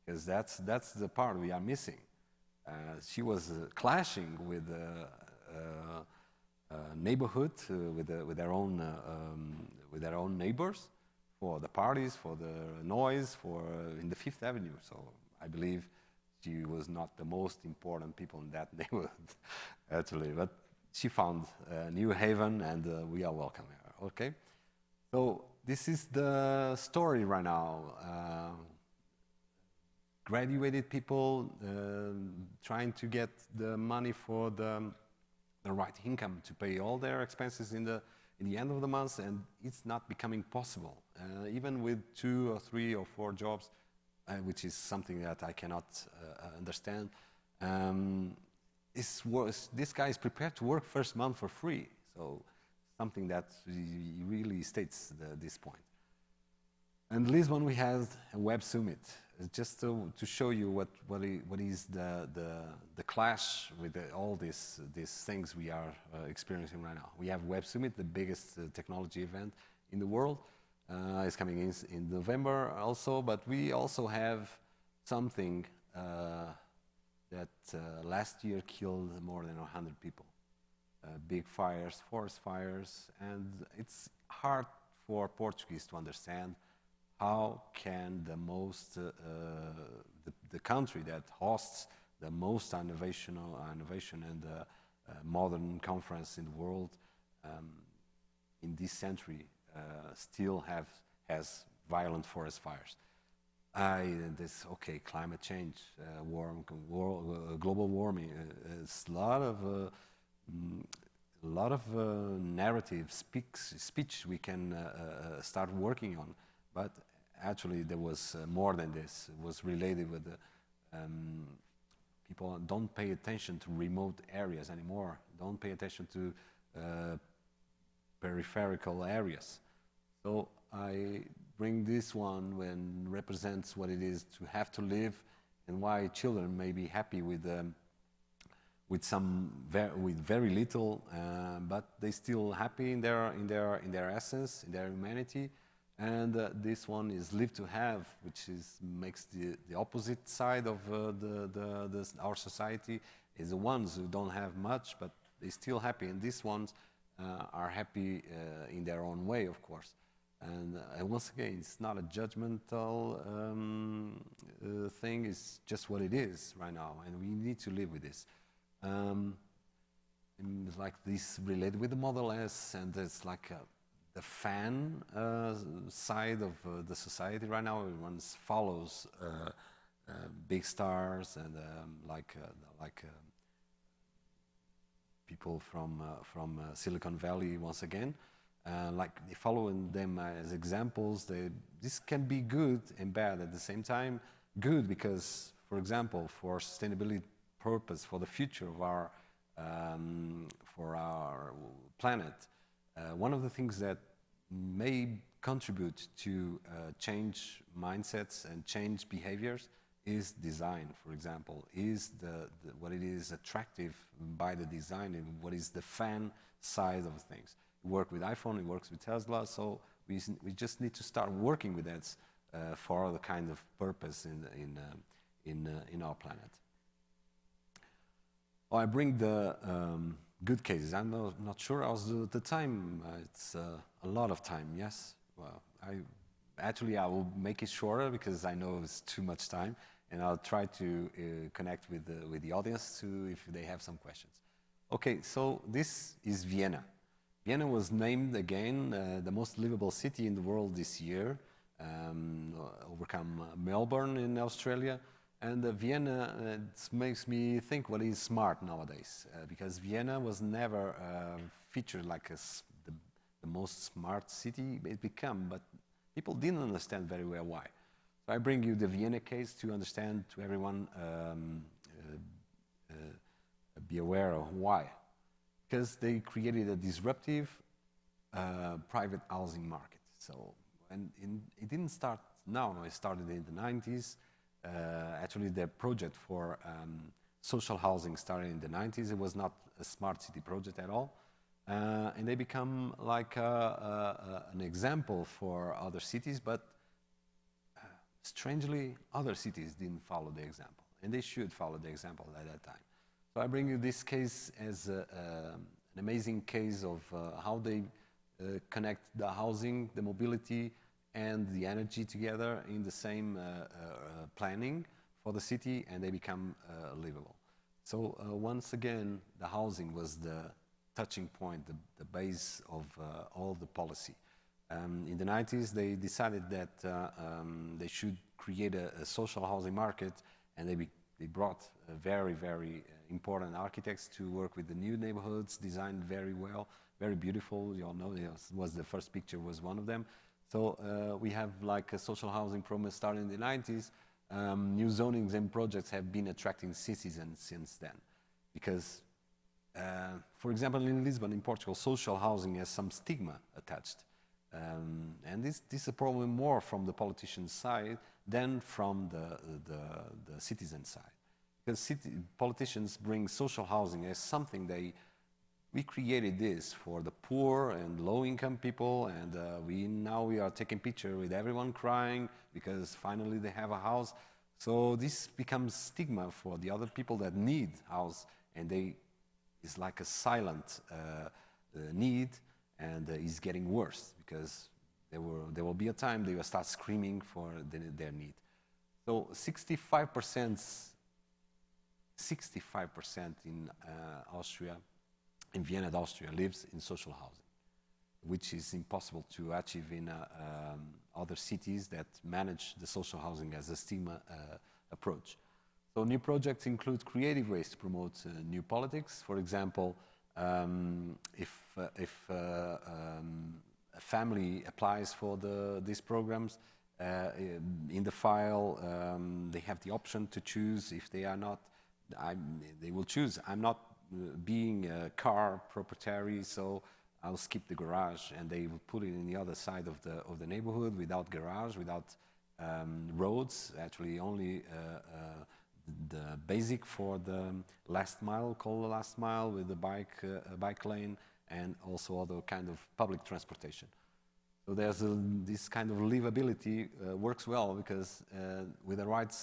Because that's the part we are missing. She was clashing with neighborhood, with their own neighbors, for the parties, for the noise, in the Fifth Avenue. So I believe she was not the most important people in that neighborhood, actually. But she found a new haven, and we are welcoming her. Okay. So this is the story right now. graduated people trying to get the money for the right income to pay all their expenses in the end of the month, and it's not becoming possible. Even with 2 or 3 or 4 jobs, which is something that I cannot understand. This guy is prepared to work first month for free, so something that really states this point. And Lisbon, we had a web summit, just to show you what is the clash with all these things we are experiencing right now. We have Web Summit, the biggest technology event in the world. It's coming in November also, but we also have something that last year killed more than 100 people. Big fires, forest fires, and it's hard for Portuguese to understand how can the country that hosts the most innovation and modern conference in the world in this century still has violent forest fires. Climate change, global warming, it's a lot of narrative speech we can start working on, but actually there was more than this. It was related with people don't pay attention to remote areas anymore, don't pay attention to peripheral areas. So I bring this one when represents what it is to have to live, and why children may be happy with very little, but they still happy in their essence, in their humanity. And this one is live to have, which makes the opposite side of our society, is the ones who don't have much, but they're still happy. And these ones are happy in their own way, of course. And once again, it's not a judgmental thing, it's just what it is right now, and we need to live with this. Like this related with the Model S, and it's like the fan side of the society right now. Everyone follows big stars and people from Silicon Valley once again. Like following them as examples. This can be good and bad at the same time. Good because, for example, for sustainability purpose, for the future of our planet, one of the things that may contribute to change mindsets and change behaviors is design, for example, is what it is attractive by the design, and what is the fan side of things. We work with iPhone, it works with Tesla, so we just need to start working with that for other kind of purpose in our planet. Oh, I bring the good cases. I'm not sure how's the time. It's a lot of time, yes? Well, I will make it shorter because I know it's too much time, and I'll try to connect with the audience if they have some questions. Okay, so this is Vienna. Vienna was named again the most livable city in the world this year, overcome Melbourne in Australia. And Vienna makes me think what is smart nowadays, because Vienna was never featured like the most smart city it became, but people didn't understand very well why. So I bring you the Vienna case to understand, to everyone be aware of why. Because they created a disruptive private housing market. So, and it didn't start now, it started in the 90s. Actually, the project for social housing started in the 90s. It was not a smart city project at all. And they become like an example for other cities, but strangely, other cities didn't follow the example. And they should follow the example at that time. So I bring you this case as an amazing case of how they connect the housing, the mobility, and the energy together in the same planning for the city, and they become livable. So once again, the housing was the touching point, the base of all the policy. In the 90s, they decided that they should create a social housing market, and they brought very, very important architects to work with the new neighborhoods, designed very well, very beautiful. You all know, the first picture was one of them. So we have like a social housing program started in the 90s. New zonings and projects have been attracting citizens since then. Because, for example, in Lisbon, in Portugal, social housing has some stigma attached. And this is a problem more from the politician side than from the citizen side. Because politicians bring social housing as something we created this for the poor and low-income people, and now we are taking picture with everyone crying because finally they have a house. So this becomes stigma for the other people that need house, and it's like a silent need, and it's getting worse because there will be a time they will start screaming for their need. So 65% in Austria, in Vienna, Austria, lives in social housing, which is impossible to achieve in other cities that manage the social housing as a stigma approach. So new projects include creative ways to promote new politics. For example, if a family applies for these programs, in the file they have the option to choose if they are not, they will choose, I'm not being a car proprietary, so I'll skip the garage, and they will put it in the other side of the neighborhood without garage, without roads, actually only the basic for the last mile, called the last mile, with the bike lane, and also other kind of public transportation. So there's this kind of livability works well because with the right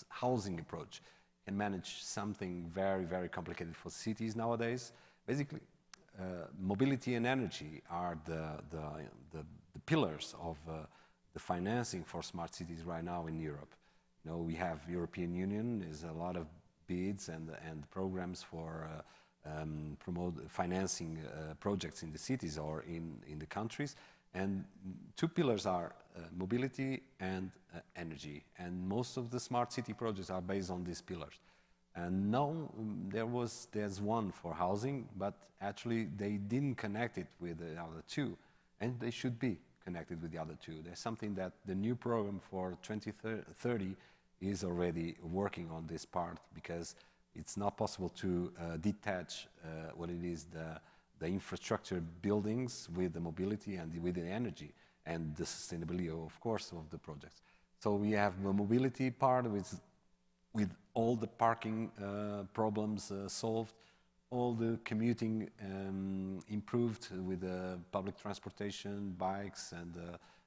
housing approach, can manage something very, very complicated for cities nowadays. Basically, mobility and energy are the pillars of the financing for smart cities right now in Europe. You know, we have European Union, there's a lot of bids and programs for financing projects in the cities or in the countries. And two pillars are mobility and energy. And most of the smart city projects are based on these pillars. And now there's one for housing, but actually they didn't connect it with the other two. And they should be connected with the other two. There's something that the new program for 2030 is already working on this part, because it's not possible to detach what it is the infrastructure buildings with the mobility and with the energy and the sustainability, of course, of the projects. So we have the mobility part with all the parking problems solved, all the commuting improved with public transportation, bikes, and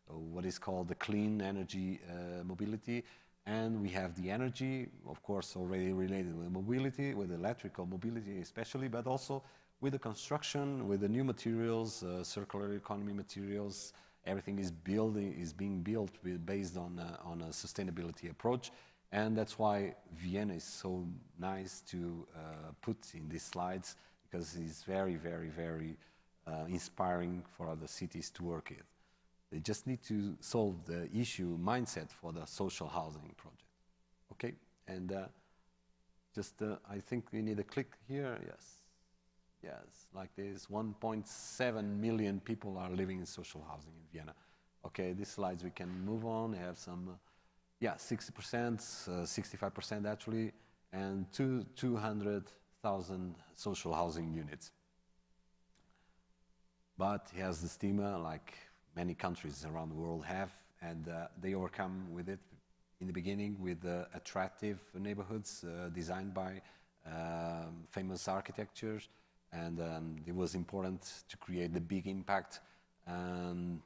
what is called the clean energy mobility. And we have the energy, of course, already related with mobility, with electrical mobility especially, but also with the construction, with the new materials, circular economy materials. Everything is being built based on a sustainability approach. And that's why Vienna is so nice to put in these slides, because it's very, very, very inspiring for other cities to work with. They just need to solve the issue mindset for the social housing project. Okay, and I think we need a click here. Yes, like this. 1.7 million people are living in social housing in Vienna. Okay, these slides we can move on. They have some, 60%, 65% actually, and 200,000 social housing units. But it has the stigma like many countries around the world have, and they overcome with it in the beginning with attractive neighborhoods designed by famous architectures, and it was important to create the big impact. And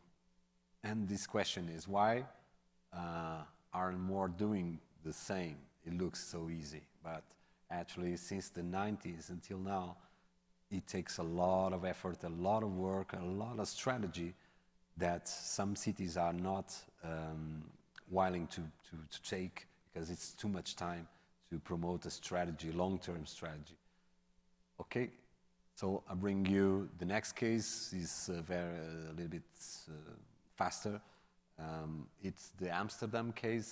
this question is, why aren't more doing the same? It looks so easy, but actually since the 90s until now, it takes a lot of effort, a lot of work, a lot of strategy that some cities are not willing to take, because it's too much time to promote a strategy, long-term strategy. Okay, so I bring you the next case. Is a little bit faster. It's the Amsterdam case.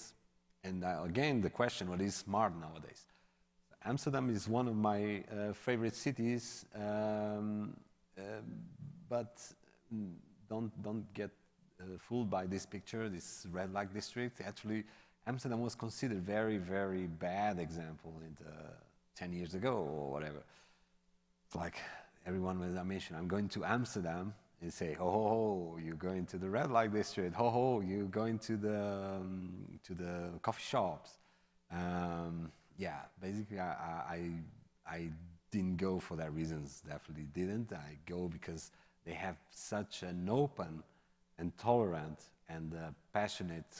And again, the question, what is smart nowadays? Amsterdam is one of my favorite cities, but don't get fooled by this picture, this red light district. Actually, Amsterdam was considered very, very bad example in 10 years ago or whatever. It's like everyone was mentioned, I'm going to Amsterdam, and say, ho, ho, ho, you're going to the red light district, ho, ho, you're going to the coffee shops. Yeah, basically I didn't go for that reasons, definitely didn't. I go because they have such an open and tolerant and passionate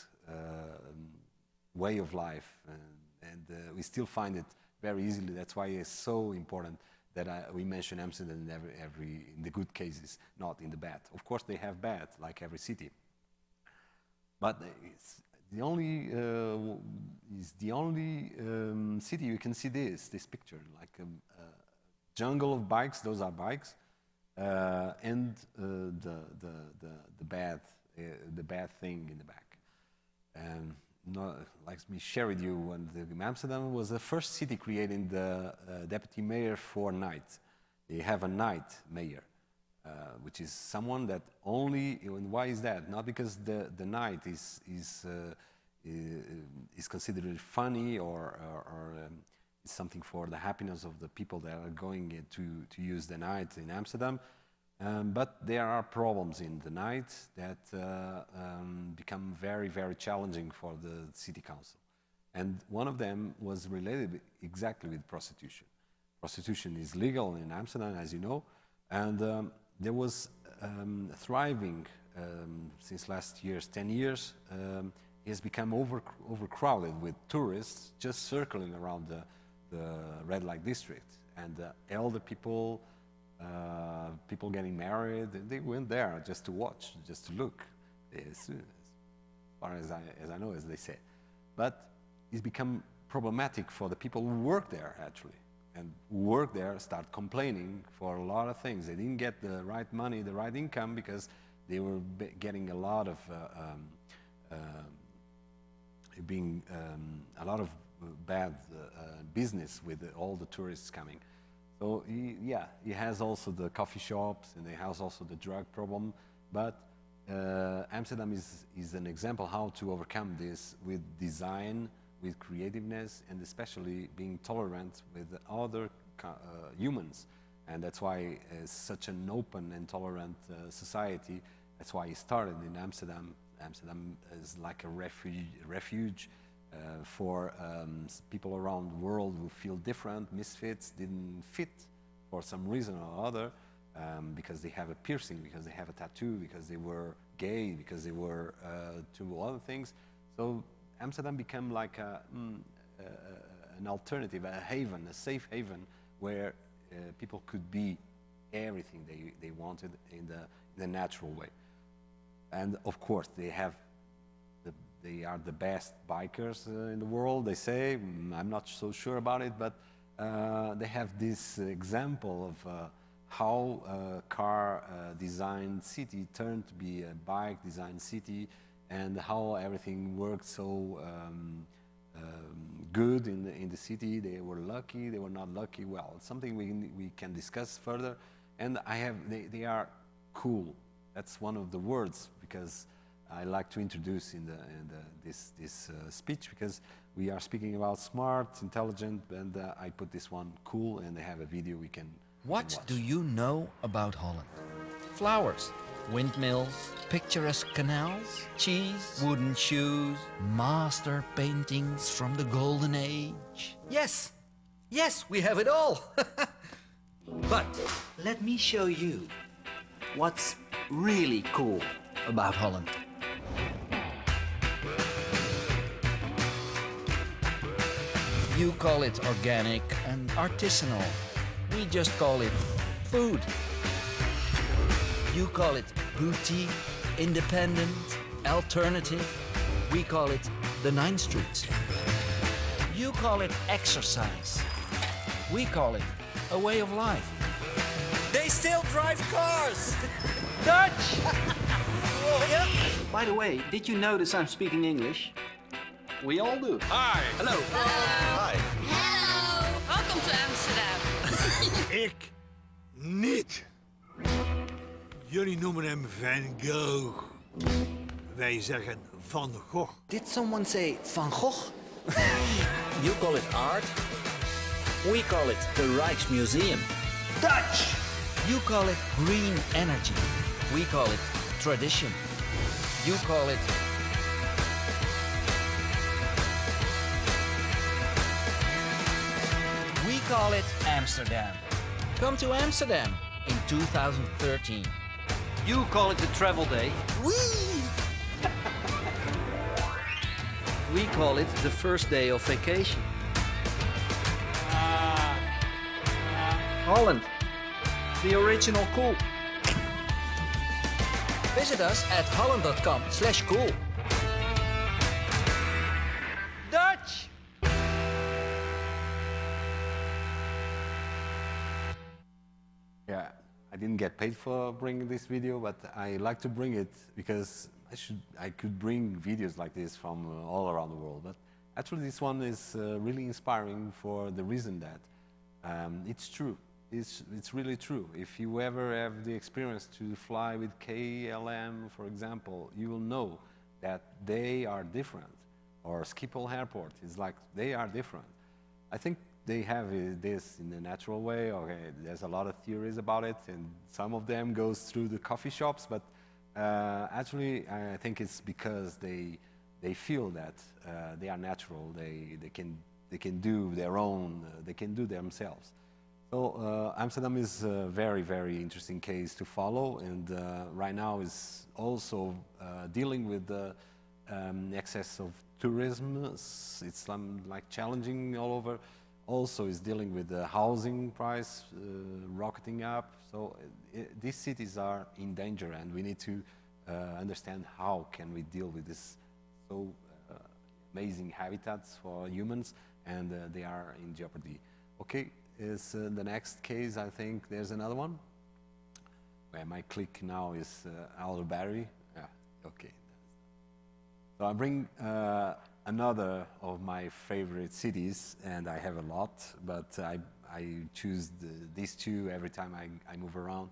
way of life, and we still find it very easily. That's why it's so important that we mention Amsterdam in the good cases, not in the bad. Of course, they have bad, like every city. But it's the only city you can see this picture, like a jungle of bikes. Those are bikes, and the bad thing in the back. And let me share with you, when Amsterdam was the first city creating the deputy mayor for night. They have a night mayor, which is someone that only. And why is that? Not because the night is considered funny or something for the happiness of the people that are going to use the night in Amsterdam. But there are problems in the night that become very, very challenging for the city council. And one of them was related exactly with prostitution. Prostitution is legal in Amsterdam, as you know, and there was thriving since last year's 10 years. It has become overcrowded with tourists just circling around the red light district, and elder people, people getting married, they went there just to watch, just to look, as far as I know, as they say. But it's become problematic for the people who work there, actually. And who work there start complaining for a lot of things. They didn't get the right money, the right income, because they were getting a lot of a lot of bad business with all the tourists coming. So he has also the coffee shops, and he has also the drug problem. But Amsterdam is an example how to overcome this with design, with creativeness, and especially being tolerant with other humans. And that's why it's such an open and tolerant society. That's why it started in Amsterdam. Amsterdam is like a refuge for people around the world who feel different, misfits, didn't fit for some reason or other, because they have a piercing, because they have a tattoo, because they were gay, because they were two other things. So Amsterdam became like an alternative, a haven, a safe haven, where people could be everything they wanted in the natural way. And of course, they are the best bikers in the world, they say. I'm not so sure about it, but they have this example of how a car designed city turned to be a bike designed city, and how everything worked so good in the city. They were lucky, they were not lucky. Well, it's something we can discuss further. And they are cool. That's one of the words, because I like to introduce in this speech, because we are speaking about smart, intelligent, and I put this one cool, and they have a video we can What watch. do you know about Holland? Flowers, windmills, picturesque canals, cheese, wooden shoes, master paintings from the Golden Age. Yes, yes, we have it all. But let me show you what's really cool about Holland. You call it organic and artisanal. We just call it food. You call it boutique, independent, alternative. We call it the 9 Streets. You call it exercise. We call it a way of life. They still drive cars! Dutch! Oh, yeah. By the way, did you notice I'm speaking English? We all do. Hi. Hello. Hi. Hello. Welcome to Amsterdam. Ik niet. Jullie noemen hem Van Gogh. Wij zeggen Van Gogh. Did someone say Van Gogh? You call it art? We call it the Rijksmuseum. Dutch! You call it green energy. We call it tradition. You call it... We call it Amsterdam. Come to Amsterdam in 2013. You call it the travel day. We call it the first day of vacation. Holland, the original cool. Visit us at holland.com/cool. Dutch! Yeah, I didn't get paid for bringing this video, but I like to bring it because I could bring videos like this from all around the world. But actually, this one is really inspiring for the reason that it's true. It's really true. If you ever have the experience to fly with KLM, for example, you will know that they are different. Or Schiphol Airport is like they are different. I think they have this in a natural way. Okay, there's a lot of theories about it, and some of them goes through the coffee shops. But actually, I think it's because they feel that they are natural. They can do their own. They can do themselves. So Amsterdam is a very, very interesting case to follow, and right now is also dealing with the excess of tourism. It's like challenging all over. Also is dealing with the housing price rocketing up. So these cities are in danger, and we need to understand how can we deal with this so amazing habitats for humans, and they are in jeopardy. Okay. Is the next case, I think there's another one where my click now is out of battery. Yeah, okay. So I bring another of my favorite cities, and I have a lot, but I choose these two every time I move around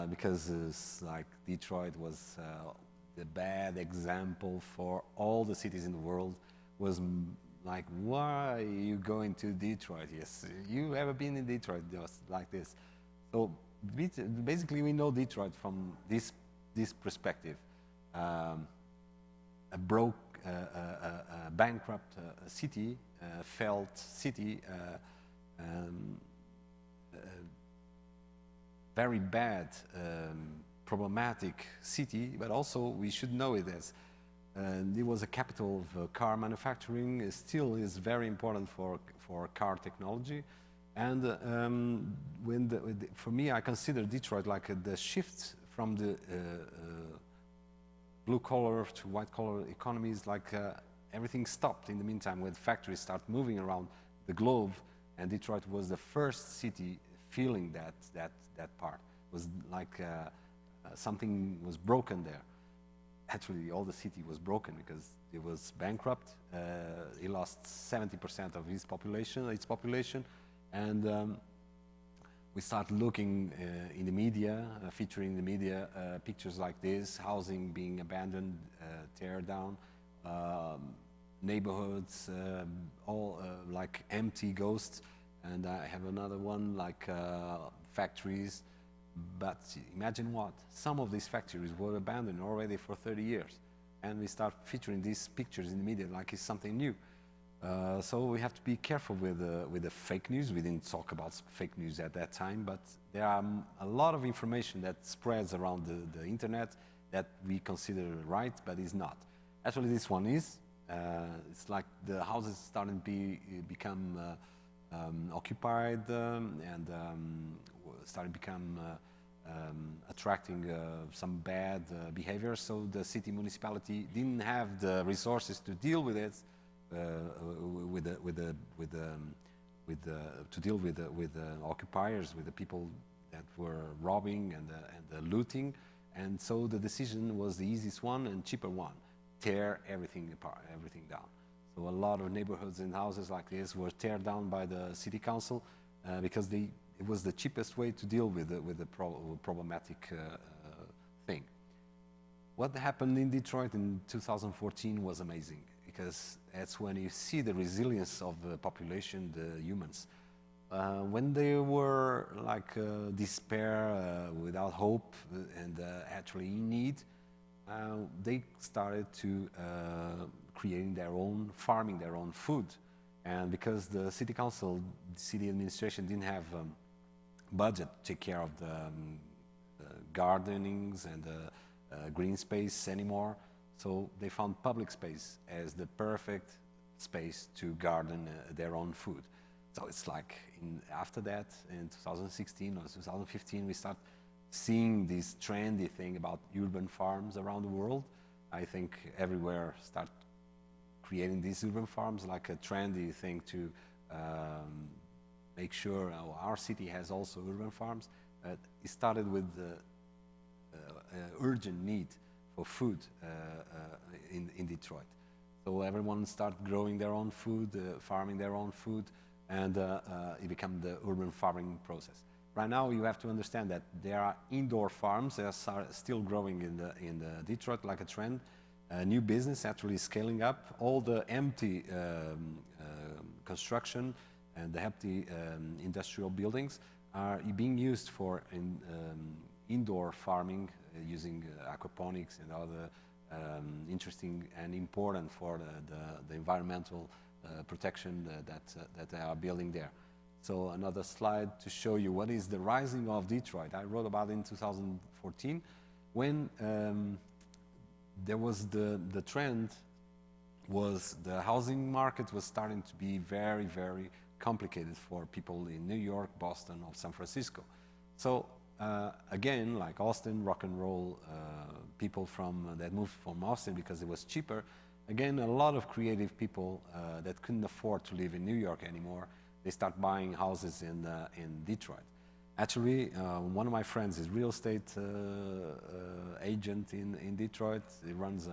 because it's like Detroit was the bad example for all the cities in the world. Was like, why are you going to Detroit? Yes, you ever been in Detroit? Just like this. So basically, we know Detroit from this perspective. A bankrupt city, failed city, very bad, problematic city. But also, we should know it as. It was a capital of car manufacturing. It still is very important for car technology. And for me, I consider Detroit like the shift from the blue-collar to white-collar economies. Like everything stopped in the meantime when factories start moving around the globe. And Detroit was the first city feeling that part. It was like something was broken there. Actually, all the city was broken because it was bankrupt. It lost 70% of its population, and we start looking in the media, featuring in the media pictures like this: housing being abandoned, tear down, neighborhoods all like empty ghosts. And I have another one like factories. But imagine what, some of these factories were abandoned already for 30 years. And we start featuring these pictures in the media like it's something new. So we have to be careful with the fake news. We didn't talk about fake news at that time, but there are a lot of information that spreads around the internet that we consider right, but is not. Actually, this one is. It's like the houses starting to become occupied and started to become attracting some bad behavior. So the city municipality didn't have the resources to deal with it, to deal with the occupiers, with the people that were robbing and the looting, And so the decision was the easiest one and cheaper one: tear everything apart, everything down. So a lot of neighborhoods and houses like this were teared down by the city council because it was the cheapest way to deal with the problematic thing. What happened in Detroit in 2014 was amazing, because that's when you see the resilience of the population, the humans. When they were like despair, without hope, and actually in need, they started to creating their own, farming their own food. And because the city council, the city administration didn't have budget to take care of the gardenings and the green space anymore, so they found public space as the perfect space to garden their own food. So it's like after that, in 2016 or 2015, we start seeing this trendy thing about urban farms around the world. I think everywhere start creating these urban farms, like a trendy thing to make sure our city has also urban farms. It started with the urgent need for food in Detroit. So everyone started growing their own food, farming their own food, and it became the urban farming process. Right now, you have to understand that there are indoor farms that are still growing in the Detroit like a trend. New business actually scaling up. All the empty construction and the empty industrial buildings are being used for indoor farming using aquaponics and other interesting and important for the environmental protection that they are building there. So another slide to show you what is the rising of Detroit. I wrote about it in 2014 when there was the trend was the housing market was starting to be very, very complicated for people in New York, Boston, or San Francisco. So again, like Austin, rock and roll people that moved from Austin because it was cheaper. Again, a lot of creative people that couldn't afford to live in New York anymore, they start buying houses in Detroit. Actually, one of my friends is real estate agent in Detroit. He runs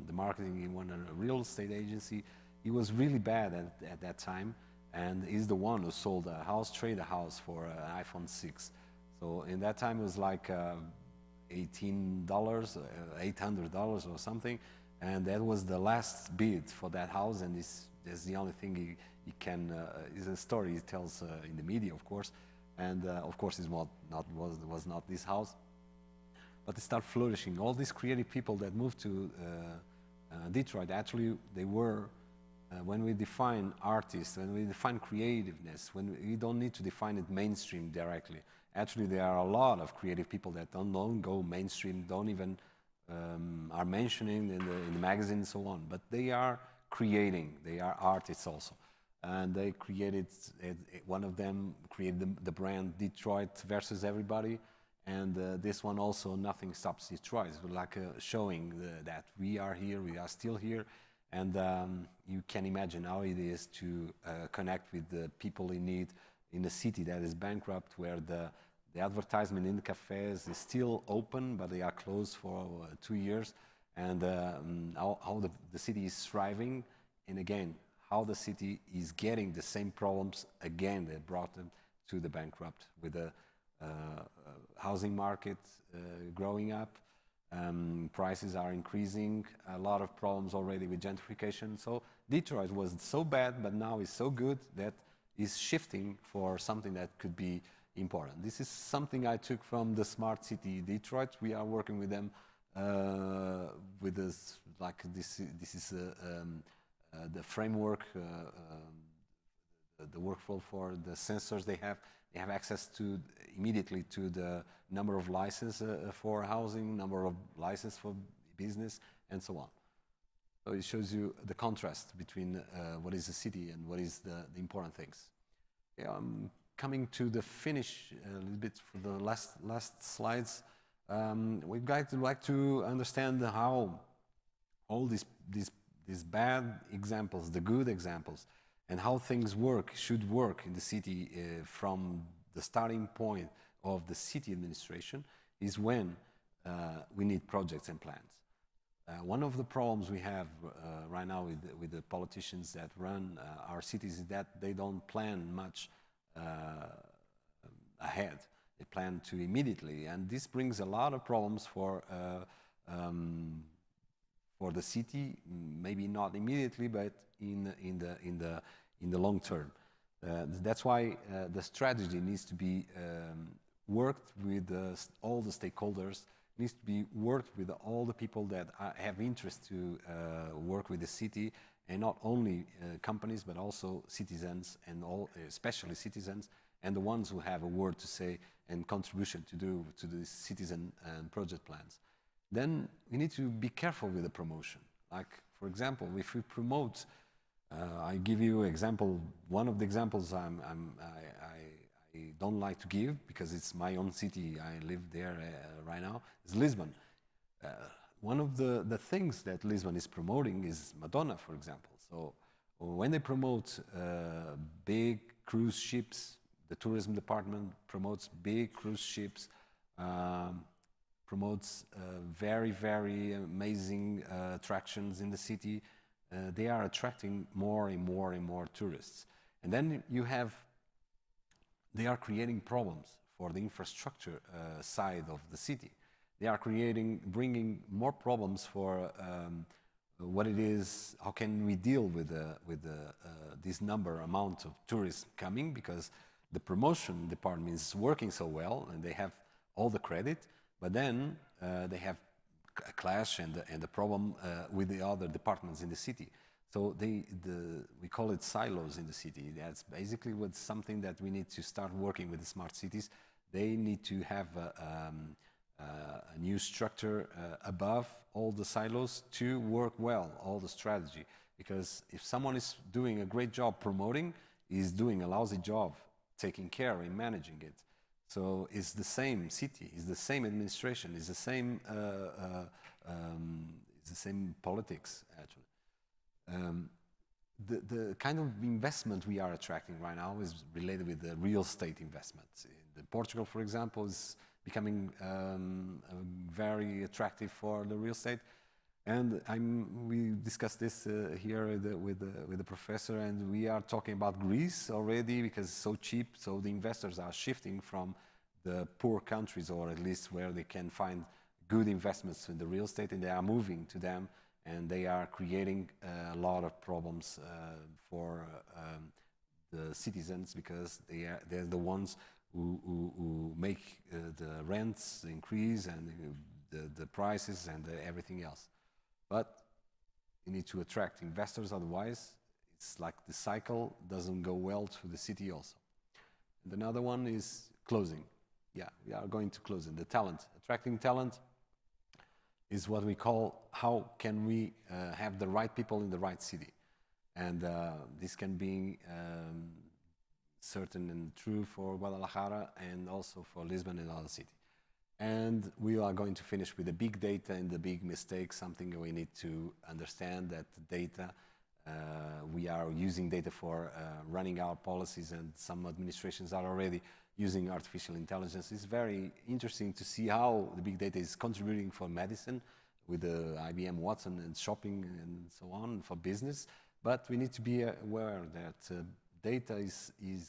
the marketing in a real estate agency. He was really bad at that time, and he's the one who sold a house, traded a house for an iPhone 6. So in that time, it was like $18, $800 or something. And that was the last bid for that house, and that's the only thing he can, is a story he tells in the media, of course. And of course, it was not this house. But they start flourishing. All these creative people that moved to Detroit, actually, they were, when we define artists, when we define creativeness, when we don't need to define it mainstream directly. Actually, there are a lot of creative people that don't go mainstream, don't even are mentioning in the magazine and so on, but they are creating, they are artists also. And they created, one of them created the brand Detroit versus everybody, and this one also, Nothing Stops Detroit. It's like showing that we are here, we are still here, and you can imagine how it is to connect with the people in need in a city that is bankrupt, where the advertisement in the cafes is still open, but they are closed for 2 years, and how the city is thriving, and again, how the city is getting the same problems again that brought them to the bankrupt, with the housing market growing up, prices are increasing, a lot of problems already with gentrification. So Detroit was so bad, but now it's so good that it's shifting for something that could be important. This is something I took from the Smart City Detroit. We are working with them with this, like this is the framework, the workflow for the sensors they have. They have access to immediately to the number of licenses for housing, number of licenses for business, and so on. So it shows you the contrast between what is the city and what is the important things. Yeah, coming to the finish a little bit for the last slides. We'd like to understand how all these bad examples, the good examples, and how things should work in the city from the starting point of the city administration is when we need projects and plans. One of the problems we have right now with the politicians that run our cities is that they don't plan much ahead. They plan to immediately, and this brings a lot of problems for the city. Maybe not immediately, but in the long term. That's why the strategy needs to be worked with all the stakeholders. Needs to be worked with all the people that have interest to work with the city, and not only companies but also citizens, and especially citizens, and the ones who have a word to say and contribution to do to the citizen and project plans. Then we need to be careful with the promotion. Like, for example, if we promote, I give you an example. One of the examples I don't like to give because it's my own city. I live there right now. Is Lisbon. One of the things that Lisbon is promoting is Madonna, for example. So when they promote big cruise ships, the tourism department promotes big cruise ships, promotes very, very amazing attractions in the city. They are attracting more and more and more tourists. And then they are creating problems for the infrastructure side of the city. They are bringing more problems for what it is. How can we deal with this amount of tourists coming? Because the promotion department is working so well, and they have all the credit. But then they have a clash and the problem with the other departments in the city. So we call it silos in the city. That's basically something that we need to start working with the smart cities. They need to have a new structure above all the silos to work well, all the strategy. Because if someone is doing a great job promoting, he's doing a lousy job taking care and managing it. So it's the same city, it's the same administration, it's the same politics, actually. The kind of investment we are attracting right now is related with the real estate investments. Portugal, for example, is becoming very attractive for the real estate. And we discussed this here with the professor, and we are talking about Greece already because it's so cheap. So the investors are shifting from the poor countries, or at least where they can find good investments in the real estate, and they are moving to them, and they are creating a lot of problems for the citizens because they're the ones who make the rents increase and the prices and everything else. But you need to attract investors, otherwise it's like the cycle doesn't go well to the city also. And another one is closing. Yeah, we are going to close it. The talent, attracting talent is what we call how can we have the right people in the right city. And this can be certain and true for Guadalajara and also for Lisbon and other cities. And we are going to finish with the big data and the big mistake, something we need to understand that data, we are using data for running our policies, and some administrations are already using artificial intelligence. It's very interesting to see how the big data is contributing for medicine with the IBM Watson and shopping and so on for business. But we need to be aware that data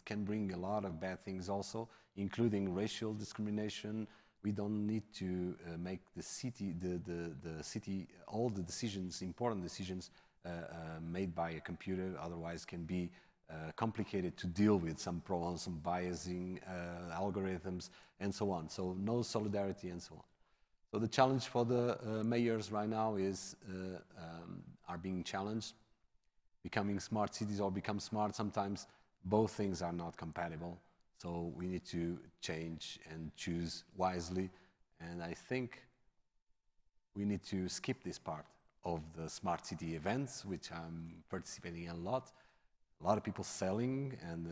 can bring a lot of bad things also, including racial discrimination. We don't need to make the city, all the decisions, important decisions made by a computer, otherwise can be complicated to deal with some problems, some biasing algorithms, and so on. So no solidarity and so on. So the challenge for the mayors right now are being challenged. Becoming smart cities or become smart, sometimes both things are not compatible. So we need to change and choose wisely. And I think we need to skip this part of the smart city events, which I'm participating in a lot. A lot of people selling and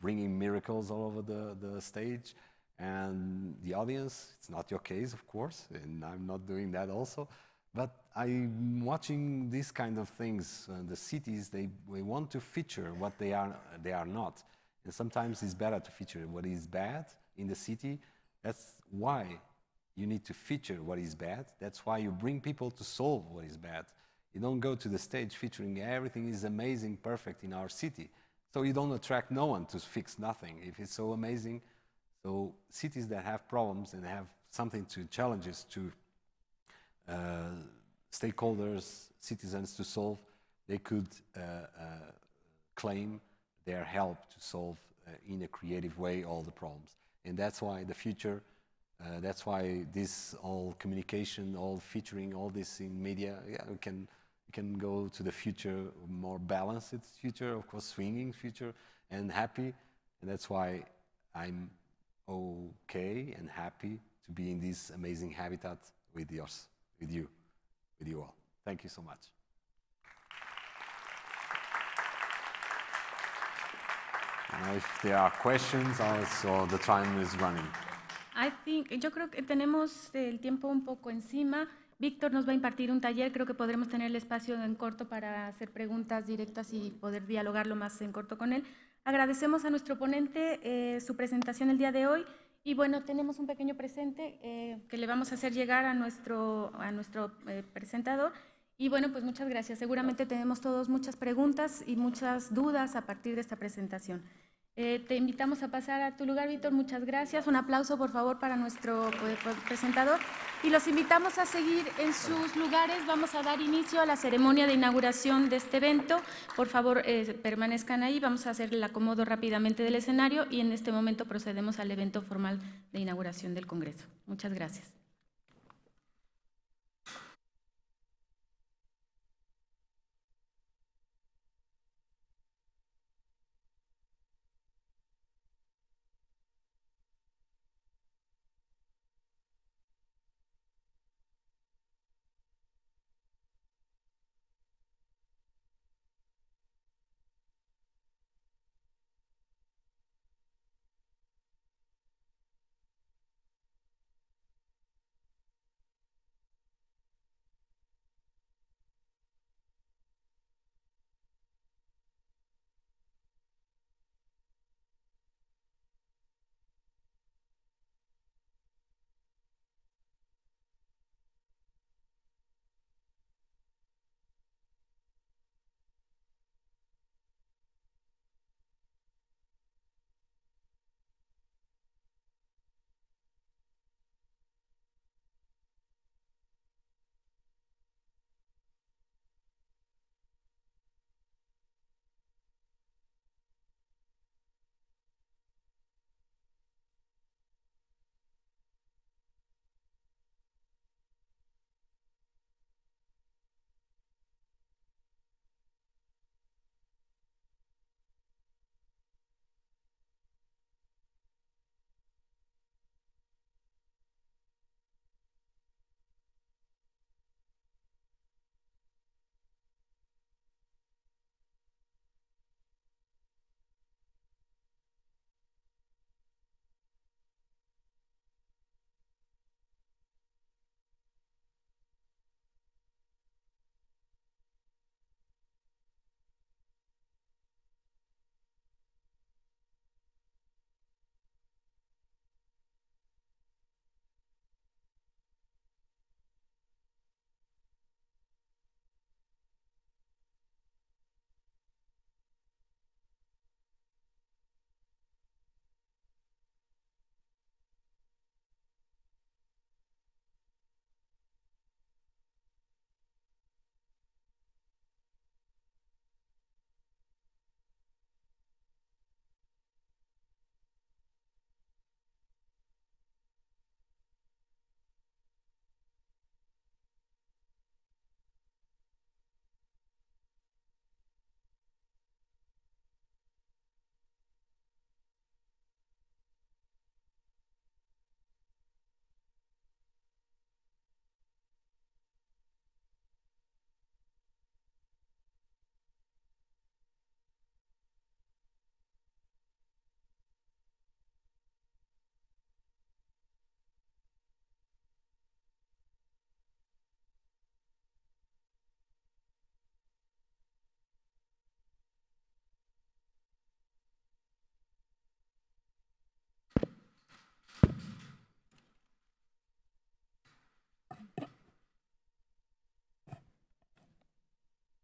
bringing miracles all over the stage. And the audience, it's not your case, of course, and I'm not doing that also. But I'm watching these kind of things. The cities, they want to feature what they are not. And sometimes it's better to feature what is bad in the city. That's why you need to feature what is bad. That's why you bring people to solve what is bad. You don't go to the stage featuring everything is amazing, perfect in our city. So you don't attract no one to fix nothing if it's so amazing. So cities that have problems and have something to challenges to stakeholders, citizens to solve, they could claim their help to solve in a creative way all the problems. And that's why the future, that's why this all communication, all featuring, all this in media, yeah, we can go to the future, more balanced future, of course, swinging future, and happy. And that's why I'm okay and happy to be in this amazing habitat with you all. Thank you so much. Now, if there are questions, also the time is running. Yo creo que tenemos el tiempo un poco encima. Víctor nos va a impartir un taller, creo que podremos tener el espacio en corto para hacer preguntas directas y poder dialogarlo más en corto con él. Agradecemos a nuestro ponente su presentación el día de hoy y bueno, tenemos un pequeño presente que le vamos a hacer llegar a nuestro presentador y bueno, pues muchas gracias. Seguramente tenemos todos muchas preguntas y muchas dudas a partir de esta presentación. Te invitamos a pasar a tu lugar, Víctor. Muchas gracias. Un aplauso, por favor, para nuestro presentador. Y los invitamos a seguir en sus lugares. Vamos a dar inicio a la ceremonia de inauguración de este evento. Por favor, permanezcan ahí. Vamos a hacer el acomodo rápidamente del escenario y en este momento procedemos al evento formal de inauguración del Congreso. Muchas gracias.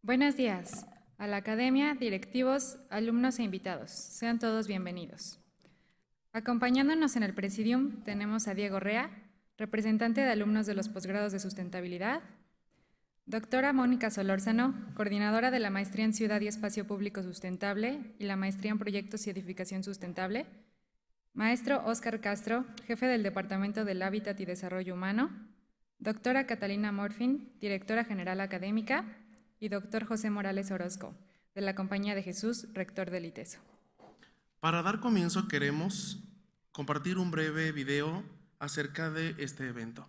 Buenos días a la academia, directivos, alumnos e invitados. Sean todos bienvenidos. Acompañándonos en el Presidium tenemos a Diego Rea, representante de alumnos de los posgrados de sustentabilidad, doctora Mónica Solórzano, coordinadora de la Maestría en Ciudad y Espacio Público Sustentable y la Maestría en Proyectos y Edificación Sustentable, maestro Óscar Castro, jefe del Departamento del Hábitat y Desarrollo Humano, doctora Catalina Morfin, directora general académica, y doctor José Morales Orozco, de la Compañía de Jesús, rector del ITESO. Para dar comienzo queremos compartir un breve video acerca de este evento.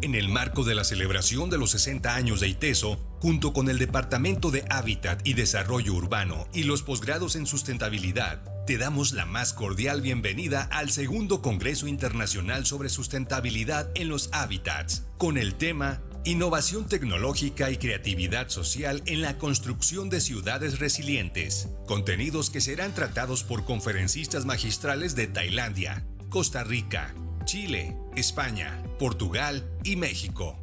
En el marco de la celebración de los 60 años de ITESO, junto con el Departamento de Hábitat y Desarrollo Urbano y los posgrados en sustentabilidad, te damos la más cordial bienvenida al Segundo Congreso Internacional sobre Sustentabilidad en los Hábitats, con el tema Innovación tecnológica y creatividad social en la construcción de ciudades resilientes, contenidos que serán tratados por conferencistas magistrales de Tailandia, Costa Rica, Chile, España, Portugal y México.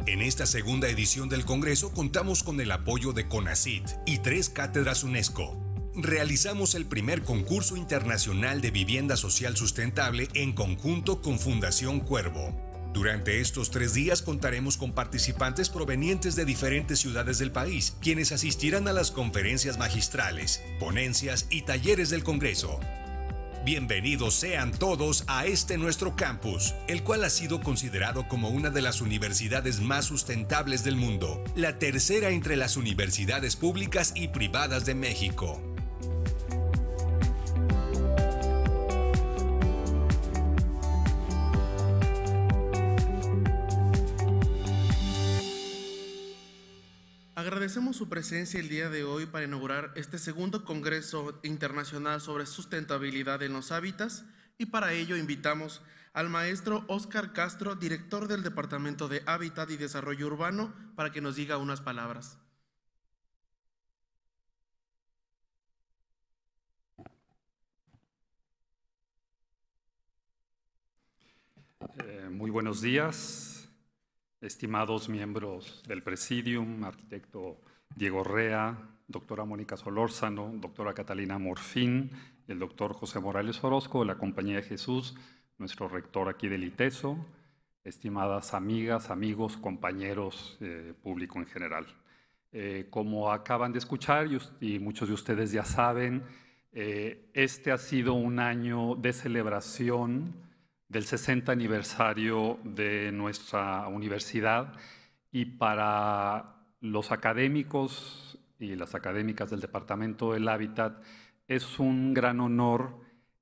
En esta segunda edición del Congreso contamos con el apoyo de CONACYT y 3 cátedras UNESCO. Realizamos el primer concurso internacional de vivienda social sustentable en conjunto con Fundación Cuervo. Durante estos 3 días contaremos con participantes provenientes de diferentes ciudades del país, quienes asistirán a las conferencias magistrales, ponencias y talleres del Congreso. Bienvenidos sean todos a este nuestro campus, el cual ha sido considerado como una de las universidades más sustentables del mundo, la tercera entre las universidades públicas y privadas de México. Agradecemos su presencia el día de hoy para inaugurar este segundo Congreso Internacional sobre Sustentabilidad en los Hábitats, y para ello invitamos al maestro Óscar Castro, director del Departamento de Hábitat y Desarrollo Urbano, para que nos diga unas palabras. Muy buenos días, estimados miembros del Presidium, arquitecto Diego Rea, doctora Mónica Solórzano, doctora Catalina Morfin, el doctor José Morales Orozco de la Compañía de Jesús, nuestro rector aquí del ITESO, estimadas amigas, amigos, compañeros, público en general. Como acaban de escuchar y muchos de ustedes ya saben, este ha sido un año de celebración del 60 aniversario de nuestra universidad, y para los académicos y las académicas del Departamento del Hábitat es un gran honor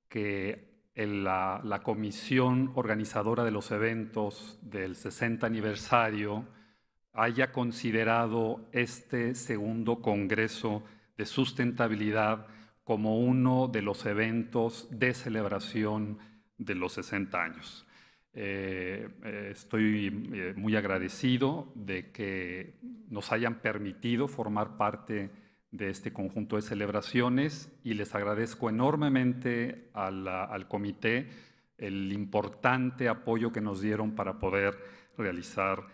que la comisión organizadora de los eventos del 60 aniversario haya considerado este segundo Congreso de Sustentabilidad como uno de los eventos de celebración de los 60 años. Estoy muy agradecido de que nos hayan permitido formar parte de este conjunto de celebraciones, y les agradezco enormemente al comité el importante apoyo que nos dieron para poder realizar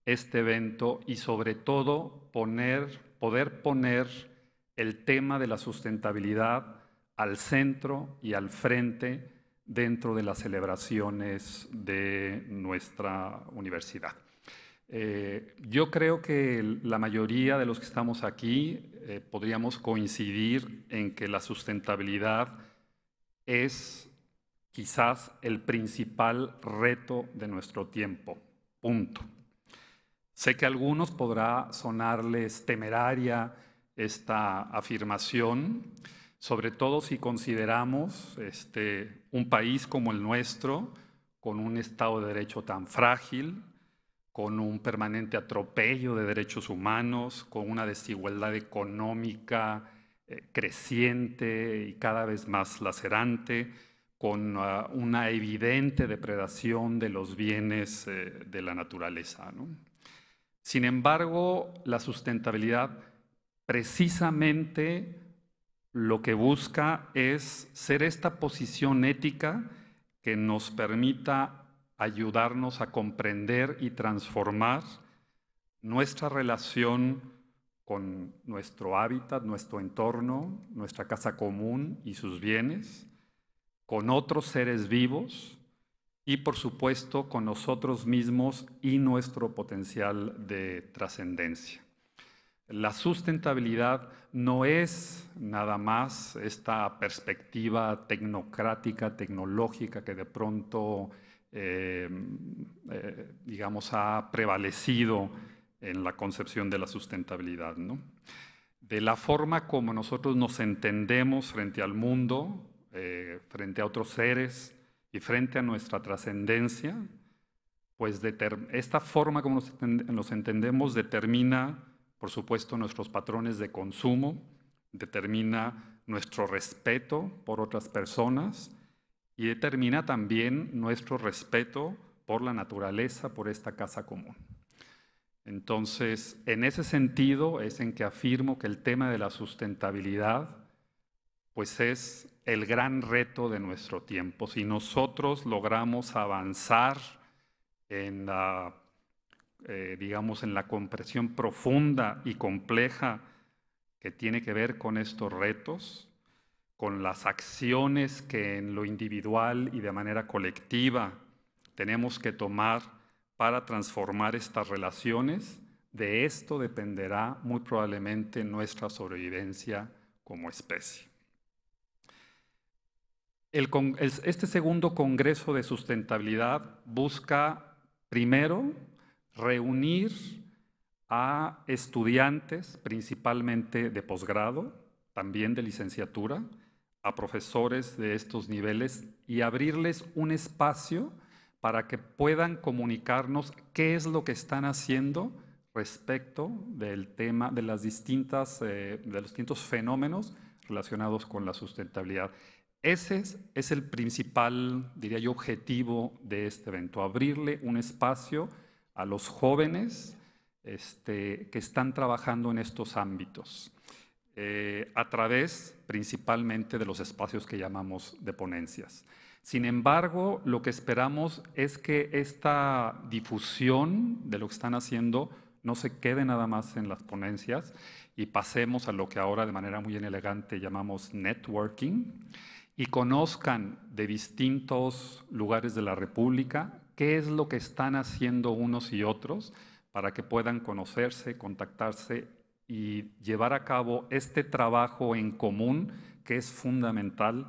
este evento y sobre todo poder poner el tema de la sustentabilidad al centro y al frente dentro de las celebraciones de nuestra universidad. Yo creo que la mayoría de los que estamos aquí podríamos coincidir en que la sustentabilidad es quizás el principal reto de nuestro tiempo, punto. Sé que a algunos podrá sonarles temeraria esta afirmación, sobre todo si consideramos un país como el nuestro, con un Estado de Derecho tan frágil, con un permanente atropello de derechos humanos, con una desigualdad económica creciente y cada vez más lacerante, con una evidente depredación de los bienes de la naturaleza, ¿no? Sin embargo, la sustentabilidad precisamente lo que busca es ser esta posición ética que nos permita ayudarnos a comprender y transformar nuestra relación con nuestro hábitat, nuestro entorno, nuestra casa común y sus bienes, con otros seres vivos y, por supuesto, con nosotros mismos y nuestro potencial de trascendencia. La sustentabilidad no es nada más esta perspectiva tecnocrática, tecnológica que de pronto, digamos, ha prevalecido en la concepción de la sustentabilidad, ¿no? De la forma como nosotros nos entendemos frente al mundo, frente a otros seres y frente a nuestra trascendencia, pues esta forma como nos entendemos determina, por supuesto, nuestros patrones de consumo, determina nuestro respeto por otras personas y determina también nuestro respeto por la naturaleza, por esta casa común. Entonces, en ese sentido es en que afirmo que el tema de la sustentabilidad pues es el gran reto de nuestro tiempo. Si nosotros logramos avanzar en la, digamos, en la comprensión profunda y compleja que tiene que ver con estos retos, con las acciones que en lo individual y de manera colectiva tenemos que tomar para transformar estas relaciones, de esto dependerá muy probablemente nuestra sobrevivencia como especie. Este segundo Congreso de Sustentabilidad busca, primero, reunir a estudiantes, principalmente de posgrado, también de licenciatura, a profesores de estos niveles y abrirles un espacio para que puedan comunicarnos qué es lo que están haciendo respecto del tema de los distintos fenómenos relacionados con la sustentabilidad. Ese es el principal, diría yo, objetivo de este evento, abrirle un espacio a los jóvenes que están trabajando en estos ámbitos, a través principalmente de los espacios que llamamos de ponencias. Sin embargo, lo que esperamos es que esta difusión de lo que están haciendo no se quede nada más en las ponencias y pasemos a lo que ahora de manera muy elegante llamamos networking, y conozcan de distintos lugares de la República qué es lo que están haciendo unos y otros para que puedan conocerse, contactarse y llevar a cabo este trabajo en común que es fundamental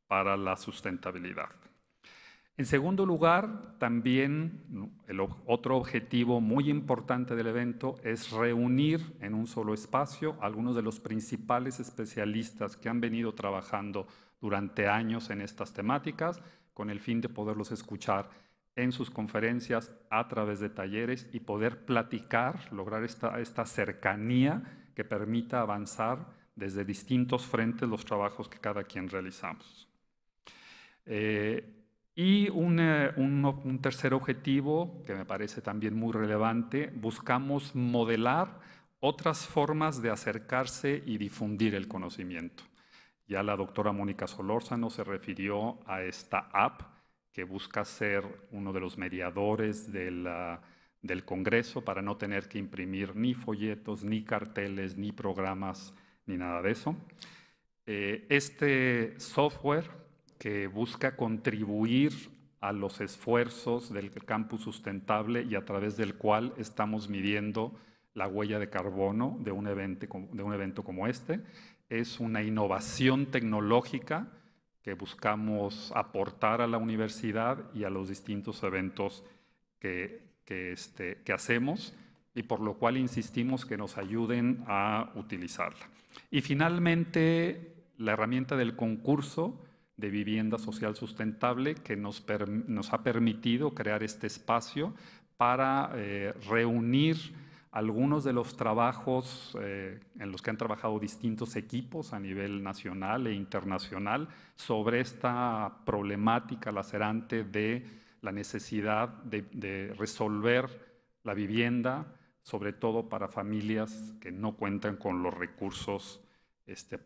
para la sustentabilidad. En segundo lugar, también otro objetivo muy importante del evento es reunir en un solo espacio a algunos de los principales especialistas que han venido trabajando durante años en estas temáticas, con el fin de poderlos escuchar en sus conferencias a través de talleres y poder platicar, lograr esta cercanía que permita avanzar desde distintos frentes los trabajos que cada quien realizamos. Y un tercer objetivo, que me parece también muy relevante, buscamos modelar otras formas de acercarse y difundir el conocimiento. Ya la doctora Mónica Solórzano se refirió a esta app que busca ser uno de los mediadores del Congreso para no tener que imprimir ni folletos, ni carteles, ni programas, ni nada de eso. Este software que busca contribuir a los esfuerzos del campus sustentable y a través del cual estamos midiendo la huella de carbono de un evento como este. Es una innovación tecnológica que buscamos aportar a la universidad y a los distintos eventos que hacemos y por lo cual insistimos que nos ayuden a utilizarla. Y finalmente, la herramienta del concurso de vivienda social sustentable que nos ha permitido crear este espacio para reunir algunos de los trabajos en los que han trabajado distintos equipos a nivel nacional e internacional sobre esta problemática lacerante de la necesidad de resolver la vivienda, sobre todo para familias que no cuentan con los recursos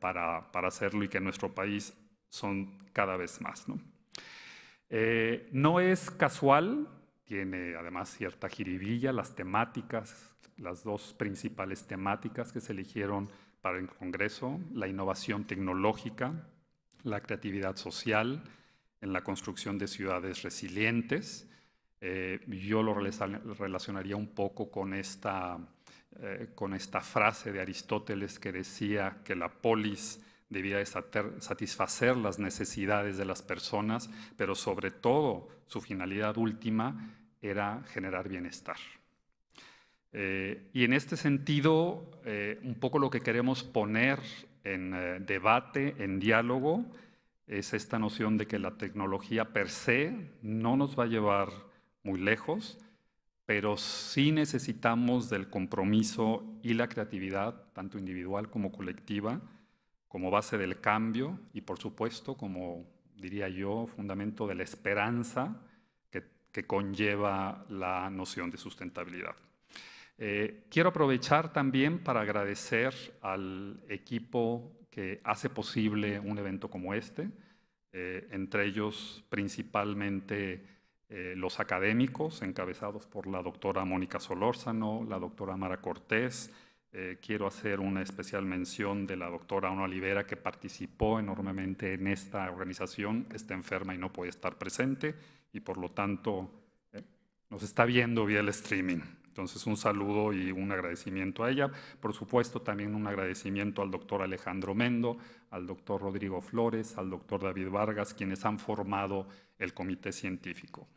para hacerlo y que en nuestro país son cada vez más, ¿no? No es casual, tiene además cierta jiribilla, las temáticas, las dos principales temáticas que se eligieron para el Congreso: la innovación tecnológica, la creatividad social en la construcción de ciudades resilientes. Yo lo relacionaría un poco con esta frase de Aristóteles que decía que la polis debía satisfacer las necesidades de las personas, pero sobre todo su finalidad última era generar bienestar. Y en este sentido, un poco lo que queremos poner en debate, en diálogo, es esta noción de que la tecnología per se no nos va a llevar muy lejos, pero sí necesitamos del compromiso y la creatividad, tanto individual como colectiva, como base del cambio y, por supuesto, como diría yo, fundamento de la esperanza que conlleva la noción de sustentabilidad. Quiero aprovechar también para agradecer al equipo que hace posible un evento como este, entre ellos principalmente los académicos encabezados por la doctora Mónica Solórzano, la doctora Mara Cortés. Quiero hacer una especial mención de la doctora Ana Olivera, que participó enormemente en esta organización, está enferma y no puede estar presente y por lo tanto nos está viendo vía el streaming. Entonces, un saludo y un agradecimiento a ella. Por supuesto, también un agradecimiento al doctor Alejandro Mendo, al doctor Rodrigo Flores, al doctor David Vargas, quienes han formado el comité científico.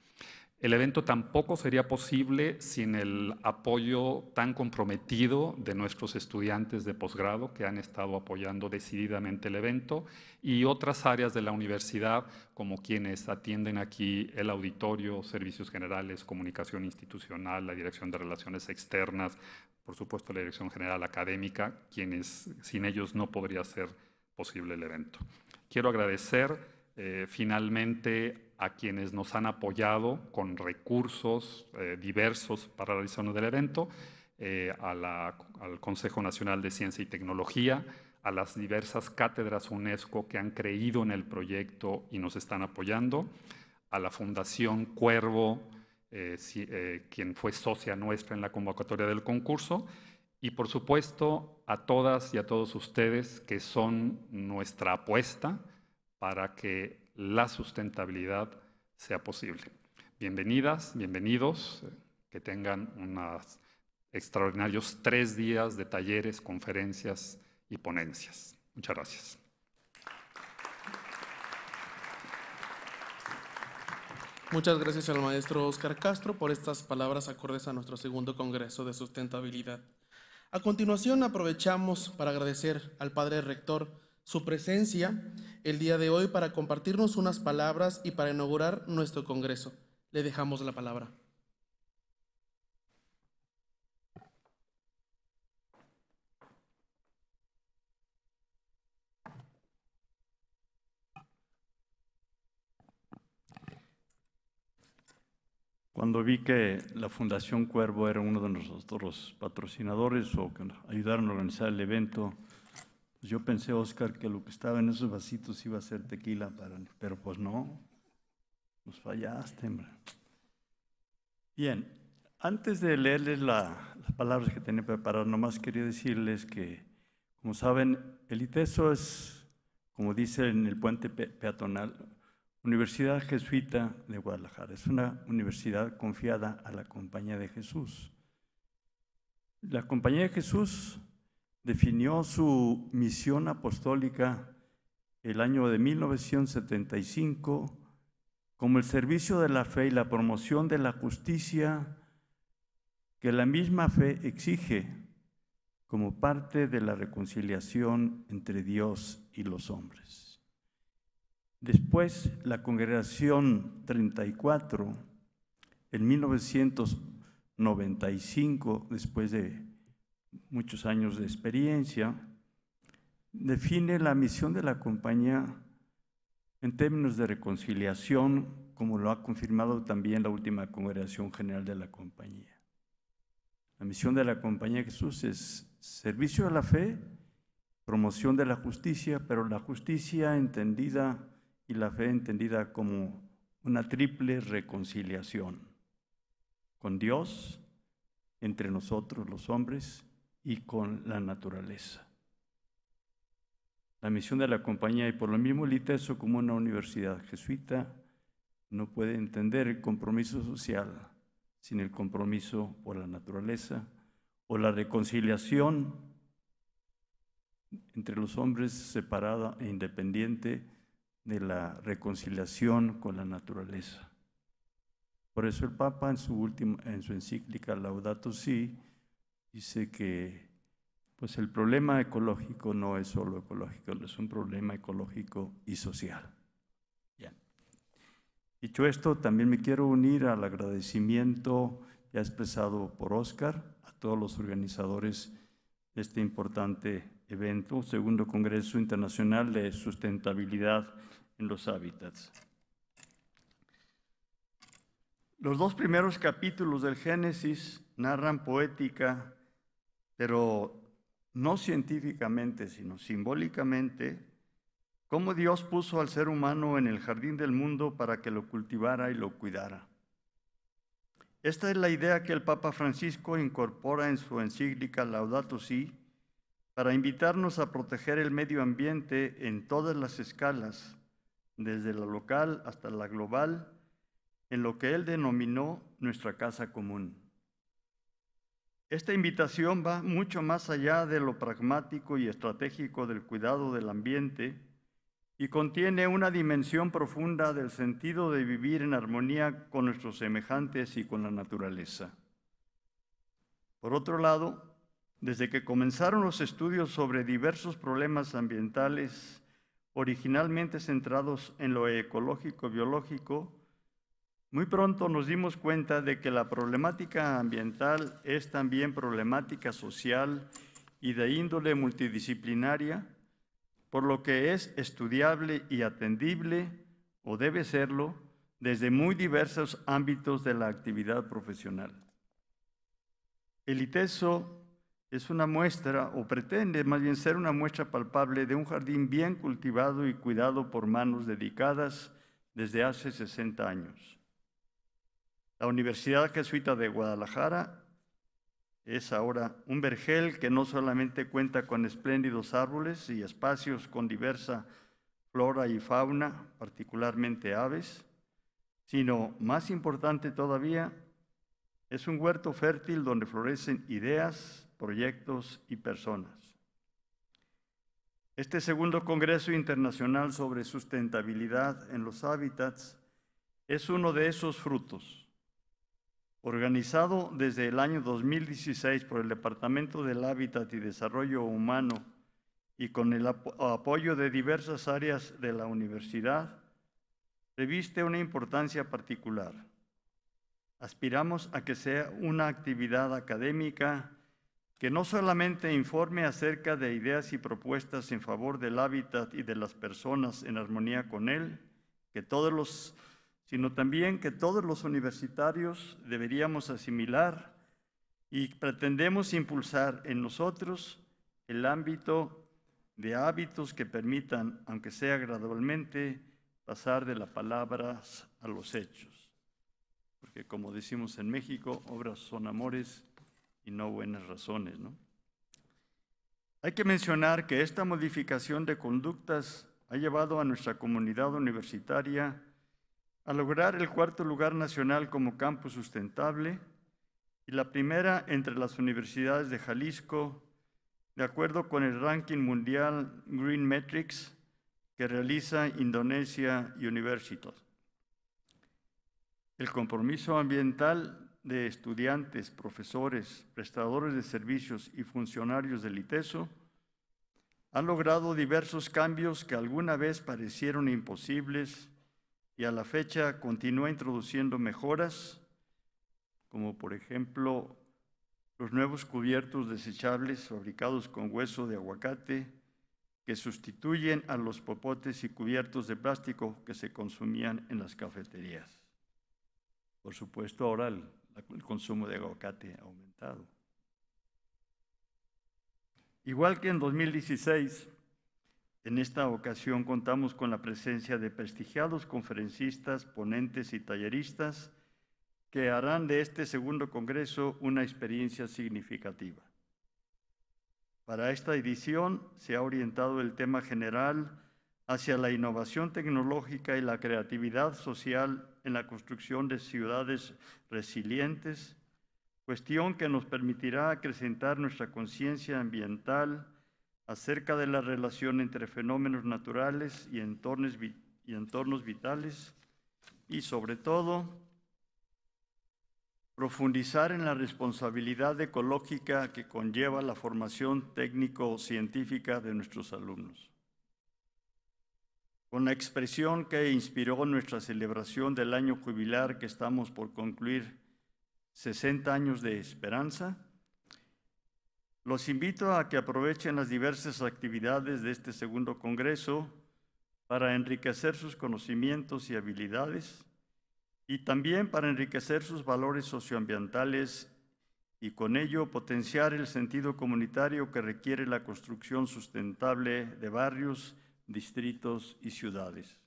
El evento tampoco sería posible sin el apoyo tan comprometido de nuestros estudiantes de posgrado, que han estado apoyando decididamente el evento, y otras áreas de la universidad, como quienes atienden aquí el auditorio, servicios generales, comunicación institucional, la Dirección de Relaciones Externas, por supuesto la Dirección General Académica, quienes sin ellos no podría ser posible el evento. Quiero agradecer finalmente a quienes nos han apoyado con recursos diversos para la realización del evento, al Consejo Nacional de Ciencia y Tecnología, a las diversas cátedras UNESCO que han creído en el proyecto y nos están apoyando, a la Fundación Cuervo, quien fue socia nuestra en la convocatoria del concurso, y por supuesto a todas y a todos ustedes que son nuestra apuesta para que la sustentabilidad sea posible. Bienvenidas, bienvenidos, que tengan unos extraordinarios 3 días de talleres, conferencias y ponencias. Muchas gracias. Muchas gracias al maestro Óscar Castro por estas palabras acordes a nuestro segundo Congreso de Sustentabilidad. A continuación, aprovechamos para agradecer al padre rector su presencia el día de hoy para compartirnos unas palabras y para inaugurar nuestro congreso. Le dejamos la palabra. Cuando vi que la Fundación Cuervo era uno de nuestros patrocinadores o que nos ayudaron a organizar el evento, yo pensé, Óscar, que lo que estaba en esos vasitos iba a ser tequila, pero pues no, nos fallaste, hombre. Bien, antes de leerles las palabras que tenía preparadas, nomás quería decirles que, como saben, el ITESO es, como dice en el puente peatonal, Universidad Jesuita de Guadalajara. Es una universidad confiada a la Compañía de Jesús. La Compañía de Jesús definió su misión apostólica el año de 1975 como el servicio de la fe y la promoción de la justicia que la misma fe exige como parte de la reconciliación entre Dios y los hombres. Después, la Congregación 34, en 1999, 95, después de muchos años de experiencia, define la misión de la compañía en términos de reconciliación, como lo ha confirmado también la última Congregación General de la compañía. La misión de la compañía de Jesús es servicio a la fe, promoción de la justicia, pero la justicia entendida y la fe entendida como una triple reconciliación con Dios, entre nosotros los hombres y con la naturaleza. La misión de la compañía, y por lo mismo el ITESO como una universidad jesuita, no puede entender el compromiso social sin el compromiso por la naturaleza o la reconciliación entre los hombres separada e independiente de la reconciliación con la naturaleza. Por eso el Papa en su encíclica Laudato Si dice que pues el problema ecológico no es solo ecológico, es un problema ecológico y social. Bien. Dicho esto, también me quiero unir al agradecimiento ya expresado por Óscar a todos los organizadores de este importante evento, Segundo Congreso Internacional de Sustentabilidad en los Hábitats. Los dos primeros capítulos del Génesis narran poética, pero no científicamente, sino simbólicamente, cómo Dios puso al ser humano en el jardín del mundo para que lo cultivara y lo cuidara. Esta es la idea que el Papa Francisco incorpora en su encíclica Laudato Si, para invitarnos a proteger el medio ambiente en todas las escalas, desde la local hasta la global, en lo que él denominó nuestra casa común. Esta invitación va mucho más allá de lo pragmático y estratégico del cuidado del ambiente y contiene una dimensión profunda del sentido de vivir en armonía con nuestros semejantes y con la naturaleza. Por otro lado, desde que comenzaron los estudios sobre diversos problemas ambientales, originalmente centrados en lo ecológico-biológico, muy pronto nos dimos cuenta de que la problemática ambiental es también problemática social y de índole multidisciplinaria, por lo que es estudiable y atendible, o debe serlo, desde muy diversos ámbitos de la actividad profesional. El ITESO es una muestra, o pretende más bien ser una muestra palpable de un jardín bien cultivado y cuidado por manos dedicadas desde hace 60 años. La Universidad Jesuita de Guadalajara es ahora un vergel que no solamente cuenta con espléndidos árboles y espacios con diversa flora y fauna, particularmente aves, sino, más importante todavía, es un huerto fértil donde florecen ideas, proyectos y personas. Este segundo Congreso Internacional sobre Sustentabilidad en los Hábitats es uno de esos frutos. Organizado desde el año 2016 por el Departamento del Hábitat y Desarrollo Humano y con el apoyo de diversas áreas de la Universidad, reviste una importancia particular. Aspiramos a que sea una actividad académica que no solamente informe acerca de ideas y propuestas en favor del hábitat y de las personas en armonía con él, sino también que todos los universitarios deberíamos asimilar y pretendemos impulsar en nosotros el ámbito de hábitos que permitan, aunque sea gradualmente, pasar de las palabras a los hechos. Porque como decimos en México, obras son amores y no buenas razones, ¿no? Hay que mencionar que esta modificación de conductas ha llevado a nuestra comunidad universitaria a lograr el 4º lugar nacional como campus sustentable y la primera entre las universidades de Jalisco, de acuerdo con el ranking mundial Green Metrics que realiza Indonesia University. El compromiso ambiental de estudiantes, profesores, prestadores de servicios y funcionarios del ITESO han logrado diversos cambios que alguna vez parecieron imposibles y a la fecha continúa introduciendo mejoras como por ejemplo los nuevos cubiertos desechables fabricados con hueso de aguacate que sustituyen a los popotes y cubiertos de plástico que se consumían en las cafeterías. Por supuesto, ahora el consumo de aguacate ha aumentado. Igual que en 2016, en esta ocasión contamos con la presencia de prestigiados conferencistas, ponentes y talleristas que harán de este segundo congreso una experiencia significativa. Para esta edición se ha orientado el tema general hacia la innovación tecnológica y la creatividad social en la construcción de ciudades resilientes, cuestión que nos permitirá acrecentar nuestra conciencia ambiental acerca de la relación entre fenómenos naturales y entornos vitales y, sobre todo, profundizar en la responsabilidad ecológica que conlleva la formación técnico-científica de nuestros alumnos. Con la expresión que inspiró nuestra celebración del año jubilar que estamos por concluir, 60 años de esperanza, los invito a que aprovechen las diversas actividades de este segundo congreso para enriquecer sus conocimientos y habilidades y también para enriquecer sus valores socioambientales y con ello potenciar el sentido comunitario que requiere la construcción sustentable de barrios, distritos y ciudades.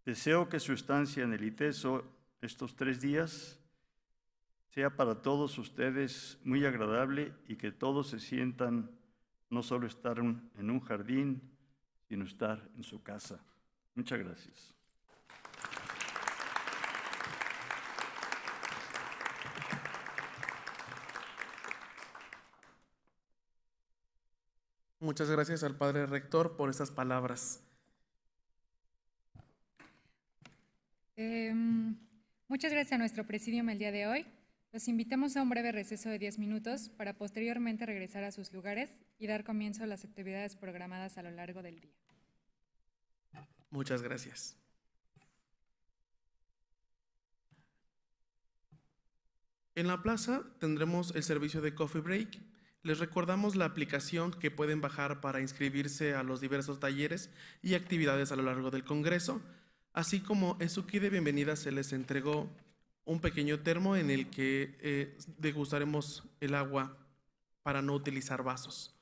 Deseo que su estancia en el ITESO estos 3 días sea para todos ustedes muy agradable y que todos se sientan no solo estar en un jardín, sino estar en su casa. Muchas gracias. Muchas gracias al padre rector por estas palabras. Muchas gracias a nuestro presidium el día de hoy. Los invitamos a un breve receso de 10 minutos para posteriormente regresar a sus lugares y dar comienzo a las actividades programadas a lo largo del día. Muchas gracias. En la plaza tendremos el servicio de coffee break. Les recordamos la aplicación que pueden bajar para inscribirse a los diversos talleres y actividades a lo largo del congreso, así como en su kit de bienvenida se les entregó un pequeño termo en el que degustaremos el agua para no utilizar vasos.